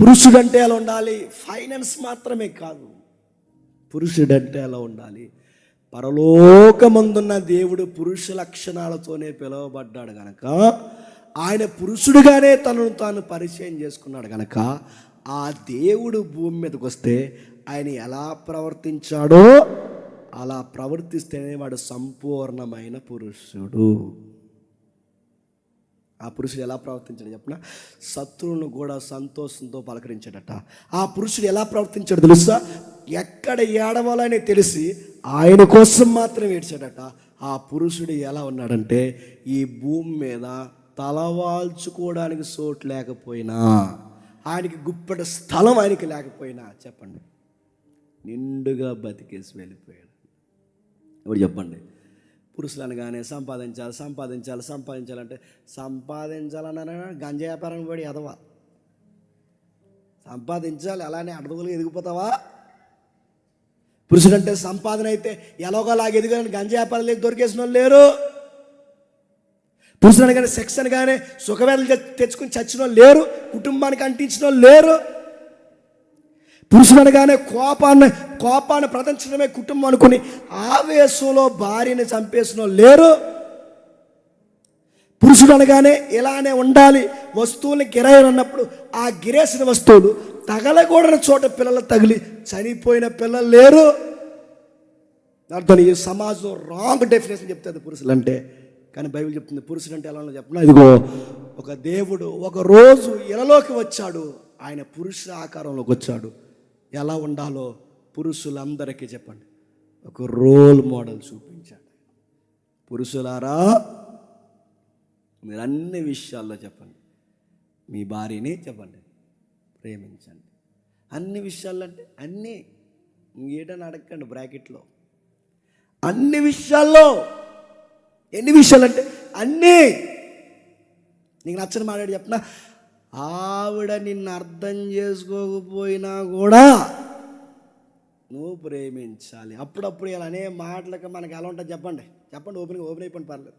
పురుషుడంటే ఎలా ఉండాలి? ఫైనాన్స్ మాత్రమే కాదు. పురుషుడంటే ఎలా ఉండాలి? పరలోకమందున్న దేవుడు పురుష లక్షణాలతోనే పిలువబడ్డాడు గనక, ఆయన పురుషుడుగానే తనను తాను పరిచయం చేసుకున్నాడు గనక, ఆ దేవుడు భూమి మీదకి వస్తే ఆయన ఎలా ప్రవర్తించాడో అలా ప్రవర్తిస్తేనే వాడు సంపూర్ణమైన పురుషుడు. ఆ పురుషుడు ఎలా ప్రవర్తించాడు చెప్పిన, శత్రువును కూడా సంతోషంతో పలకరించాడట. ఆ పురుషుడు ఎలా ప్రవర్తించాడు తెలుసా? ఎక్కడ ఏడవాలని తెలిసి ఆయన కోసం మాత్రం ఏడ్చాడట. ఆ పురుషుడు ఎలా ఉన్నాడంటే, ఈ భూమి మీద తలవాల్చుకోవడానికి చోటు లేకపోయినా, ఆయనకి గుప్పెట స్థలం ఆయనకి లేకపోయినా చెప్పండి, నిండుగా బతికేసి వెళ్ళిపోయాడు. ఎవరు చెప్పండి? పురుషులు అనగానే సంపాదించాలంటే సంపాదించాలన్న గంజా వ్యాపారం పడి ఎదవా. సంపాదించాలి, అలానే అడదుగులు ఎదిగిపోతావా? పురుషుడంటే సంపాదన అయితే ఎలాగోలాగా ఎదిగాలని గంజా వ్యాపారాలు దొరికేసిన వాళ్ళు లేరు. పురుషుడు అనగానే సెక్స్ అనగానే సుఖవేదలు తెచ్చుకుని చచ్చిన వాళ్ళు లేరు, కుటుంబానికి అంటించిన వాళ్ళు లేరు. పురుషుడు అనగానే కోపాన్ని ప్రదర్శించడమే కుటుంబం అనుకుని ఆవేశంలో భార్యని చంపేసిన వాళ్ళు లేరు. పురుషుడు అనగానే ఇలానే ఉండాలి, వస్తువుల్ని గిరాయనన్నప్పుడు ఆ గిరేసిన వస్తువులు తగలకూడని చోట పిల్లలు తగిలి చనిపోయిన పిల్లలు లేరు. అర్థం, ఈ సమాజం రాంగ్ డెఫినేషన్ చెప్తుంది పురుషులు అంటే. కానీ బైబిల్ చెప్తుంది పురుషుడు అంటే ఎలా చెప్పినా, ఇదిగో ఒక దేవుడు ఒక రోజు ఇలలోకి వచ్చాడు, ఆయన పురుష ఆకారంలోకి వచ్చాడు. ఎలా ఉండాలో పురుషులందరికీ చెప్పండి, ఒక రోల్ మోడల్ చూపించాడు. పురుషులారా, మీరు అన్ని విషయాల్లో చెప్పండి, మీ భార్యని చెప్పండి ప్రేమించండి. అన్ని విషయాల్లో అంటే అన్నీ, ఏడని అడగండి బ్రాకెట్లో. అన్ని విషయాల్లో. ఎన్ని విషయాలంటే అన్నీ. నీకు నచ్చని మాట్లాడి చెప్పిన, ఆవిడ నిన్ను అర్థం చేసుకోకపోయినా కూడా నువ్వు ప్రేమించాలి. అప్పుడప్పుడు ఇలా అనే మాటలకి మనకి ఎలా ఉంటుంది చెప్పండి ఓపెన్ అయిపోయింది పర్లేదు.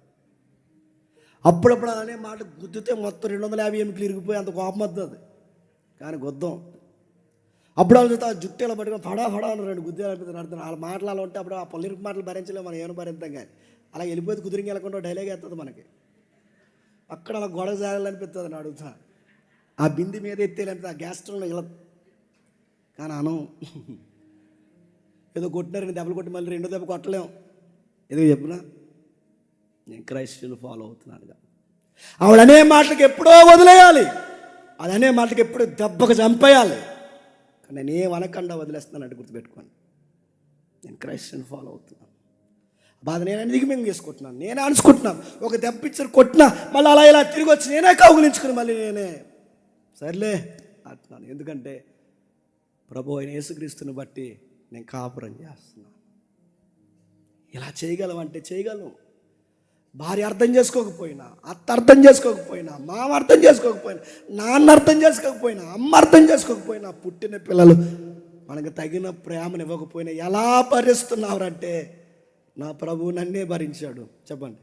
అప్పుడప్పుడు అనే మాట గుద్దితే మొత్తం 250 ఎమిట్లు ఇరిగిపోయి అంత కోపం వస్తుంది. కానీ గుద్దాం. అప్పుడు ఆ జుట్టు ఇలా పట్టుకొని ఫడా అని 2 గుద్దేలు అనిపిస్తుంది. అర్థం వాళ్ళ మాటలు అలా ఉంటే అప్పుడు ఆ పల్లెరికి మాటలు భరించలేము, మనం ఏమైనా భరిద్దాం. కానీ అలా వెళ్ళిపోతే కుదిరికి వెళ్ళకుండా డైలాగ్ వేస్తుంది మనకి. అక్కడ అలా గొడవ జాగాలనిపిస్తుంది అని అడుగుతా. ఆ బింది మీద ఎత్తేయాలంటే ఆ గ్యాస్ స్టవ్లో ఇలా. కానీ అనం ఏదో కొట్టినారని దెబ్బలు కొట్టి మళ్ళీ 2వ దెబ్బ కొట్టలేం. ఏదో చెప్పినా నేను క్రైస్తవుని ఫాలో అవుతున్నానుగా. ఆవిడ అనే మాటలకి ఎప్పుడో వదిలేయాలి, అది అనే మాటలకి ఎప్పుడో దెబ్బకు చంపేయాలి. కానీ నేను ఏమనకుండా వదిలేస్తున్నానంటే గుర్తుపెట్టుకోండి, నేను క్రైస్తవుని ఫాలో అవుతున్నాను. బాధ నేను దిగుమెంగు చేసుకుంటున్నాను, నేనే అనుకుంటున్నాను. ఒక దెబ్బ ఇచ్చారు కొట్టినా మళ్ళీ అలా ఇలా తిరిగి వచ్చి నేనే కౌగులించుకుని మళ్ళీ నేనే సర్లే అంటున్నాను. ఎందుకంటే ప్రభు అయిన యేసుక్రీస్తుని బట్టి నేను కాపురం చేస్తున్నాను. ఇలా చేయగలమంటే చేయగలం. భార్య అర్థం చేసుకోకపోయినా, అత్త అర్థం చేసుకోకపోయినా, మామ అర్థం చేసుకోకపోయినా, నాన్న అర్థం చేసుకోకపోయినా, అమ్మ అర్థం చేసుకోకపోయినా, పుట్టిన పిల్లలు మనకు తగిన ప్రేమను ఇవ్వకపోయినా ఎలా భరిస్తున్నారంటే, నా ప్రభువు నన్నే భరించాడు. చెప్పండి,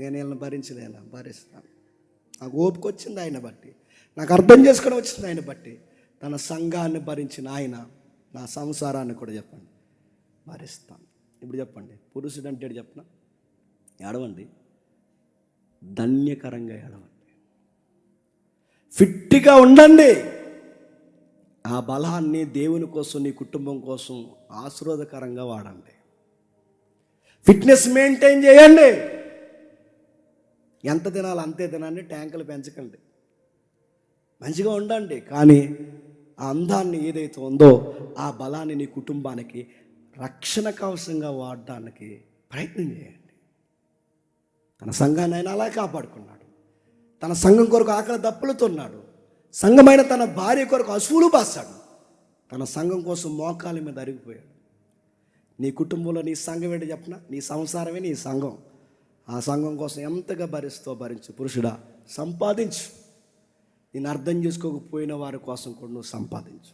నేను వీళ్ళని భరించలేనా? భరిస్తాను. నాకు ఓపిక వచ్చింది ఆయన బట్టి, నాకు అర్థం చేసుకుని వచ్చింది ఆయన బట్టి. తన సంఘాన్ని భరించిన ఆయన నా సంసారాన్ని కూడా చెప్పండి భరిస్తాను. ఇప్పుడు చెప్పండి, పురుషుడు అంటే చెప్పిన ఏడవండి, ధన్యకరంగా ఏడవండి, ఫిట్గా ఉండండి. ఆ బలాన్ని దేవుని కోసం, నీ కుటుంబం కోసం ఆశీర్వాదకరంగా వాడండి. ఫిట్నెస్ మెయింటైన్ చేయండి. ఎంత తినాలి అంతే తినండి, ట్యాంకులు పెంచకండి. మంచిగా ఉండండి, కానీ ఆ అందాన్ని ఏదైతే ఉందో ఆ బలాన్ని నీ కుటుంబానికి రక్షణ కవచంగా వాడడానికి ప్రయత్నం చేయండి. తన సంఘాన్ని ఆయన అలా కాపాడుకున్నాడు. తన సంఘం కొరకు ఆకలి దప్పులుతున్నాడు. సంఘమైన తన భార్య కొరకు అసూలు బాస్తాడు. తన సంఘం కోసం మోకాలి మీద అరిగిపోయాడు. నీ కుటుంబంలో నీ సంఘం ఏంటి చెప్పిన, నీ సంసారమే నీ సంఘం. ఆ సంఘం కోసం ఎంతగా భరించు. పురుషుడా, సంపాదించు. నేను అర్థం చేసుకోకపోయిన వారి కోసం కూడా నువ్వు సంపాదించు.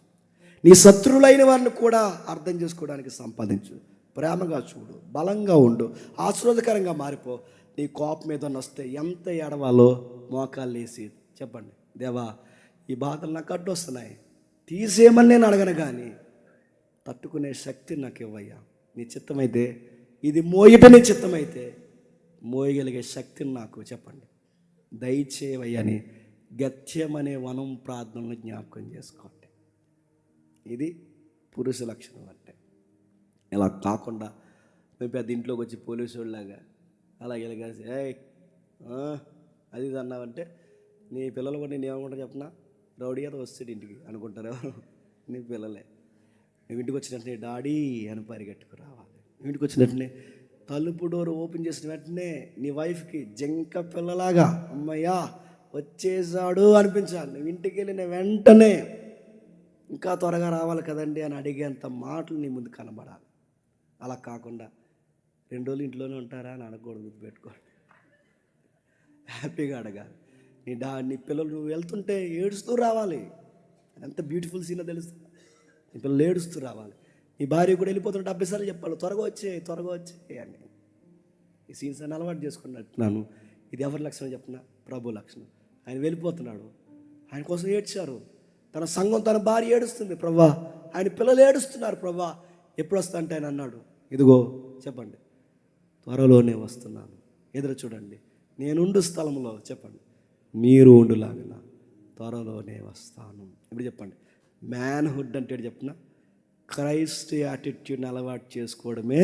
నీ శత్రువులైన వారిని కూడా అర్థం చేసుకోవడానికి సంపాదించు. ప్రేమగా చూడు, బలంగా ఉండు, ఆశీర్వాదకరంగా మారిపో. నీ కోపం మీద వస్తే ఎంత ఎడవాలో మోకాళ్ళు వేసి చెప్పండి, దేవా ఈ బాధలు నాకు అడ్డొస్తున్నాయి, తీసేయమని నేను అడగను, కానీ తట్టుకునే శక్తి నాకు ఇవ్వయ్యా. నీ చిత్తమైతే ఇది మోయట, నీ చిత్తమైతే మోయగలిగే శక్తిని నాకు చెప్పండి దయచేయవయ్యని గత్యమనే వనం ప్రార్థనలు జ్ఞాపకం చేసుకోండి. ఇది పురుష లక్షణం అంటే. ఇలా కాకుండా మేము పెద్ద ఇంట్లోకి వచ్చి పోలీసు వాళ్ళలాగా అలా ఇలాగేసి అది ఇది అన్నావంటే నీ పిల్లలు కూడా నేను ఏమనుకుంటా చెప్పనా, రౌడీ ఏదో వస్తాడు ఇంటికి అనుకుంటారు ఎవరు, నీ పిల్లలే. నువ్వు ఇంటికి వచ్చినట్టునే డాడీ అని పరిగెట్టుకు రావాలి. నువ్వు ఇంటికి వచ్చినట్టునే తలుపు డోర్ ఓపెన్ చేసిన వెంటనే నీ వైఫ్కి జంక పిల్లలాగా అమ్మయ్యా వచ్చేసాడు అనిపించాలి. నువ్వు ఇంటికి వెళ్ళిన వెంటనే ఇంకా త్వరగా రావాలి కదండి అని అడిగేంత మాటలు నీ ముందు కనబడాలి. అలా కాకుండా 2 రోజులు ఇంట్లోనే ఉంటారా అని అడగకూడదు, గుర్తుపెట్టుకోండి. హ్యాపీగా అడగాలి. నీ పిల్లలు నువ్వు వెళ్తుంటే ఏడుస్తూ రావాలి. ఎంత బ్యూటిఫుల్ సీనో తెలుసు. నీ పిల్లలు ఏడుస్తూ రావాలి. నీ భార్య కూడా వెళ్ళిపోతుంటే 70 సార్లు చెప్పాలి, త్వరగా వచ్చే అని. ఈ సీన్స్ అని అలవాటు చేసుకున్నట్టున్నాను. ఇది ఎవరి లక్షణం చెప్తున్నా? ప్రభు లక్షణం. ఆయన వెళ్ళిపోతున్నాడు, ఆయన కోసం ఏడ్చారు. తన సంఘం, తన భార్య ఏడుస్తుంది, ప్రభా ఆయన పిల్లలు ఏడుస్తున్నారు, ప్రభా ఎప్పుడు వస్తా అంటే ఆయన అన్నాడు, ఇదిగో చెప్పండి, త్వరలోనే వస్తున్నాను, ఎదురు చూడండి, నేనుండు స్థలంలో చెప్పండి, మీరు ఉండులాగిన త్వరలోనే వస్తాను. ఇప్పుడు చెప్పండి, మ్యాన్హుడ్ అంటే చెప్తున్నా, క్రైస్ట్ యాటిట్యూడ్ని అలవాటు చేసుకోవడమే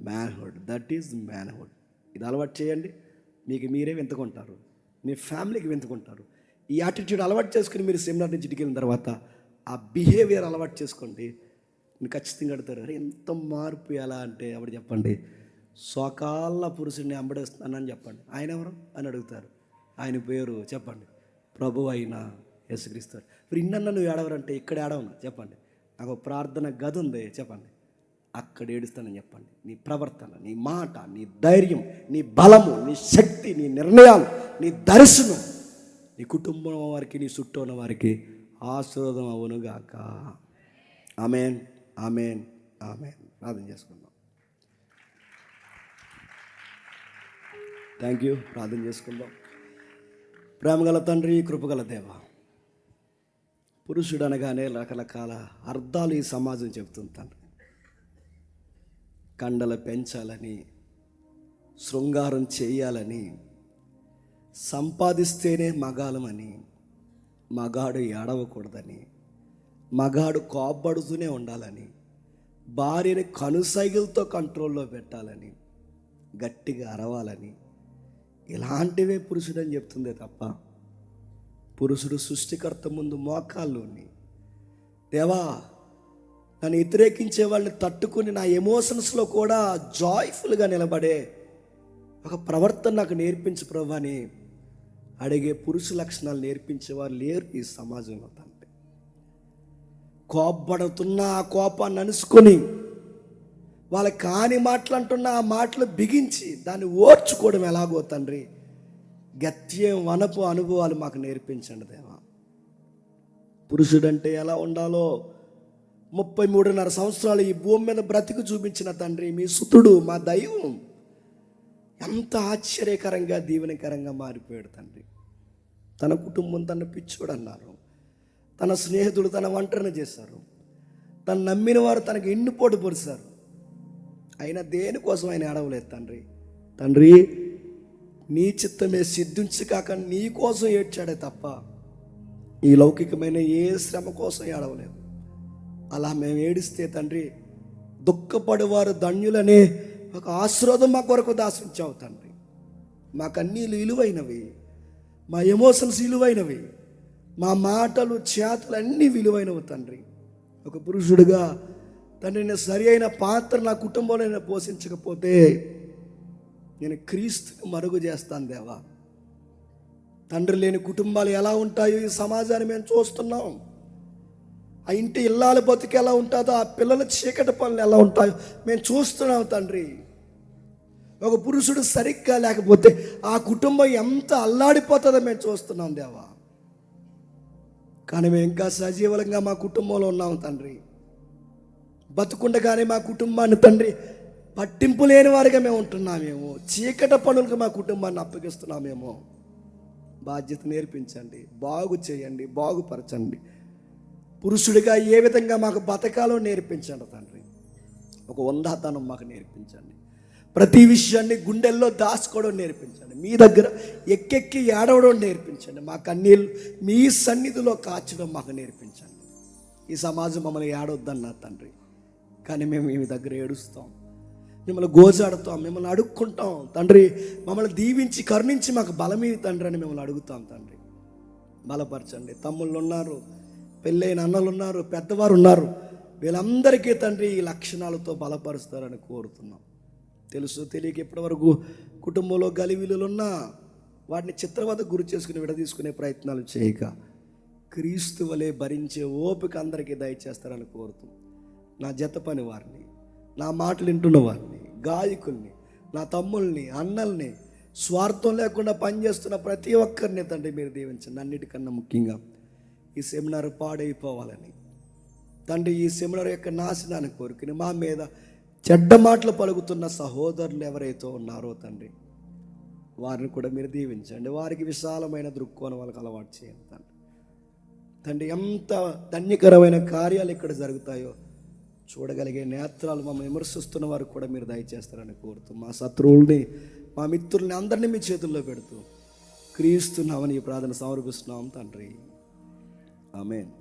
మ్యాన్హుడ్. That is manhood. ఇది అలవాటు చేయండి, మీకు మీరే వెంతుకుంటారు, మీ ఫ్యామిలీకి వెంతుకుంటారు. ఈ యాటిట్యూడ్ అలవాటు చేసుకుని మీరు సెమినార్ నుంచి ఇంటికి వెళ్ళిన తర్వాత ఆ బిహేవియర్ అలవాటు చేసుకోండి, మీరు ఖచ్చితంగా అడుగుతారు, అరే ఎంత మార్పు ఎలా అంటే అప్పుడు చెప్పండి, సోకాళ్ళ పురుషుడిని అంబడేస్తున్నానని చెప్పండి. ఆయన ఎవరు అని అడుగుతారు, ఆయన పేరు చెప్పండి, ప్రభు అయిన యేసుక్రీస్తు. ఇప్పుడు ఇన్నన్న నువ్వు ఏడవరంటే ఇక్కడ ఏడవను చెప్పండి, నాకు ప్రార్థన గది ఉంది చెప్పండి, అక్కడ ఏడుస్తానని చెప్పండి. నీ ప్రవర్తన, నీ మాట, నీ ధైర్యం, నీ బలము, నీ శక్తి, నీ నిర్ణయాలు, నీ దర్శనం నీ కుటుంబం వారికి, నీ చుట్టూ ఉన్న వారికి ఆశీర్వాదం అవునుగాక. ఆమేన్, ఆమేన్, ఆమేన్. ప్రార్థన చేసుకుందాం. Thank you. ప్రార్థన చేసుకుందాం. ప్రేమగల తండ్రి, కృపగల దేవ, పురుషుడు అనగానే రకరకాల అర్థాలు ఈ సమాజం చెబుతుంది తండ్రి. కండలు పెంచాలని, శృంగారం చేయాలని, సంపాదిస్తేనే మగాలమని, మగాడు ఏడవకూడదని, మగాడు కోప్పడుతూనే ఉండాలని, భార్యని కనుసైగులతో కంట్రోల్లో పెట్టాలని, గట్టిగా అరవాలని, ఇలాంటివే పురుషుడని చెప్తుందే తప్ప పురుషుడు సృష్టికర్త ముందు మోకాల్లోని, దేవా నన్ను వ్యతిరేకించే వాళ్ళని తట్టుకుని నా ఎమోషన్స్లో కూడా జాయ్ఫుల్గా నిలబడే ఒక ప్రవర్తన నాకు నేర్పించు ప్రభు అని అడిగే పురుష లక్షణాలు నేర్పించేవారు లేరు ఈ సమాజంలో. తండ్రి, కోప్పడుతున్న ఆ కోపాన్ని అనుసుకొని వాళ్ళకి కాని మాటలు అంటున్న ఆ మాటలు బిగించి దాన్ని ఓర్చుకోవడం ఎలాగో తండ్రి, గత్యం వనపు అనుభవాలు మాకు నేర్పించండి దేవా. పురుషుడంటే ఎలా ఉండాలో 33.5 సంవత్సరాలు ఈ భూమి మీద బ్రతికి చూపించిన తండ్రి, మీ సుతుడు, మా దైవం ఎంత ఆశ్చర్యకరంగా దీవెనకరంగా మారిపోయాడు తండ్రి. తన కుటుంబం తన పిచ్చోడు అన్నారు, తన స్నేహితుడు తన ఒంటరిని చేశారు, తను నమ్మిన వారు తనకు ఎన్నుపోటు పొడిచారు, అయినా దేనికోసం ఆయన ఏడవలేదు తండ్రి. తండ్రి, నీ చిత్తమే సిద్ధించి కాక నీ కోసం ఏడ్చాడే తప్ప ఈ లౌకికమైన ఏ శ్రమ కోసం ఏడవలేదు. అలా మేము ఏడిస్తే తండ్రి, దుఃఖపడేవారు ధన్యులనే ఒక ఆశీర్వాదం మా కొరకు దాసించావు తండ్రి. మా కన్నీళ్ళు విలువైనవి, మా ఎమోషన్స్ విలువైనవి, మా మాటలు చేతలు అన్నీ విలువైనవి తండ్రి. ఒక పురుషుడిగా తండ్రి, నేను సరి అయిన పాత్ర నా కుటుంబంలో నేను పోషించకపోతే నేను క్రీస్తుని మరుగు చేస్తాను దేవా. తండ్రి లేని కుటుంబాలు ఎలా ఉంటాయో ఈ సమాజాన్ని మేము చూస్తున్నాం. ఆ ఇంటి ఇల్లాల బతుకు ఎలా ఉంటుందో, ఆ పిల్లల చీకటి పనులు ఎలా ఉంటాయో మేము చూస్తున్నాం తండ్రి. ఒక పురుషుడు సరిగ్గా లేకపోతే ఆ కుటుంబం ఎంత అల్లాడిపోతుందో మేము చూస్తున్నాం దేవా. కానీ మేము ఇంకా సజీవంగా మా కుటుంబంలో ఉన్నాం తండ్రి. బతుకుండగానే మా కుటుంబాన్ని తండ్రి పట్టింపు లేని వారిగా మేము ఉంటున్నామేమో, చీకటి పనులకు మా కుటుంబాన్ని అప్పగిస్తున్నామేమో. బాధ్యత నేర్పించండి, బాగు చేయండి, బాగుపరచండి. పురుషుడిగా ఏ విధంగా మాకు బతకాలో నేర్పించండి తండ్రి. ఒక వందాతనం మాకు నేర్పించండి. ప్రతి విషయాన్ని గుండెల్లో దాచుకోవడం నేర్పించండి. మీ దగ్గర ఎక్కెక్కి ఏడవడం నేర్పించండి. మా కన్నీళ్ళు మీ సన్నిధిలో కాచడం మాకు నేర్పించండి. ఈ సమాజం మమ్మల్ని ఏడవద్దన్నా తండ్రి, కానీ మేము మీ దగ్గర ఏడుస్తాం, మిమ్మల్ని గోజాడుతాం, మిమ్మల్ని అడుక్కుంటాం తండ్రి. మమ్మల్ని దీవించి కరుణించి మాకు బలమీ తండ్రి అని మిమ్మల్ని అడుగుతాం తండ్రి. బలపరచండి. తమ్ముళ్ళు ఉన్నారు, పెళ్ళైన అన్నలు ఉన్నారు, పెద్దవారు ఉన్నారు, వీళ్ళందరికీ తండ్రి ఈ లక్షణాలతో బలపరుస్తారని కోరుతున్నాం. తెలుసు తెలియక ఇప్పటి వరకు కుటుంబంలో గలివిలున్నా వాటిని చిత్రవద గురి చేసుకుని విడదీసుకునే ప్రయత్నాలు చేయక క్రీస్తు వలె భరించే ఓపిక అందరికీ దయచేస్తారని కోరుతూ, నా జత పని వారిని, నా మాటలు వింటున్న వారిని, గాయకుల్ని, నా తమ్ముల్ని, అన్నల్ని, స్వార్థం లేకుండా పనిచేస్తున్న ప్రతి ఒక్కరిని తండ్రి మీరు దీవించండి. అన్నిటికన్నా ముఖ్యంగా ఈ సెమినార్ పాడైపోవాలని తండ్రి, ఈ సెమినార్ యొక్క నాశనాన్ని కోరుకుని మా మీద చెడ్డ మాటలు పలుకుతున్న సహోదరులు ఎవరైతే ఉన్నారో తండ్రి, వారిని కూడా మీరు దీవించండి. వారికి విశాలమైన దృక్కోణం వాళ్ళకి అలవాటు చేయండి తండ్రి. తండ్రి, ఎంత ధన్యకరమైన కార్యాలు ఇక్కడ జరుగుతాయో చూడగలిగే నేత్రాలు మమ్మల్ని విమర్శిస్తున్న వారు కూడా మీరు దయచేస్తారని కోరుతూ, మా శత్రువుల్ని, మా మిత్రుల్ని అందరినీ మీ చేతుల్లో పెడుతూ క్రీస్తున్నామని ఈ ప్రార్థన సమర్పిస్తున్నాం తండ్రి. ఆమేన్.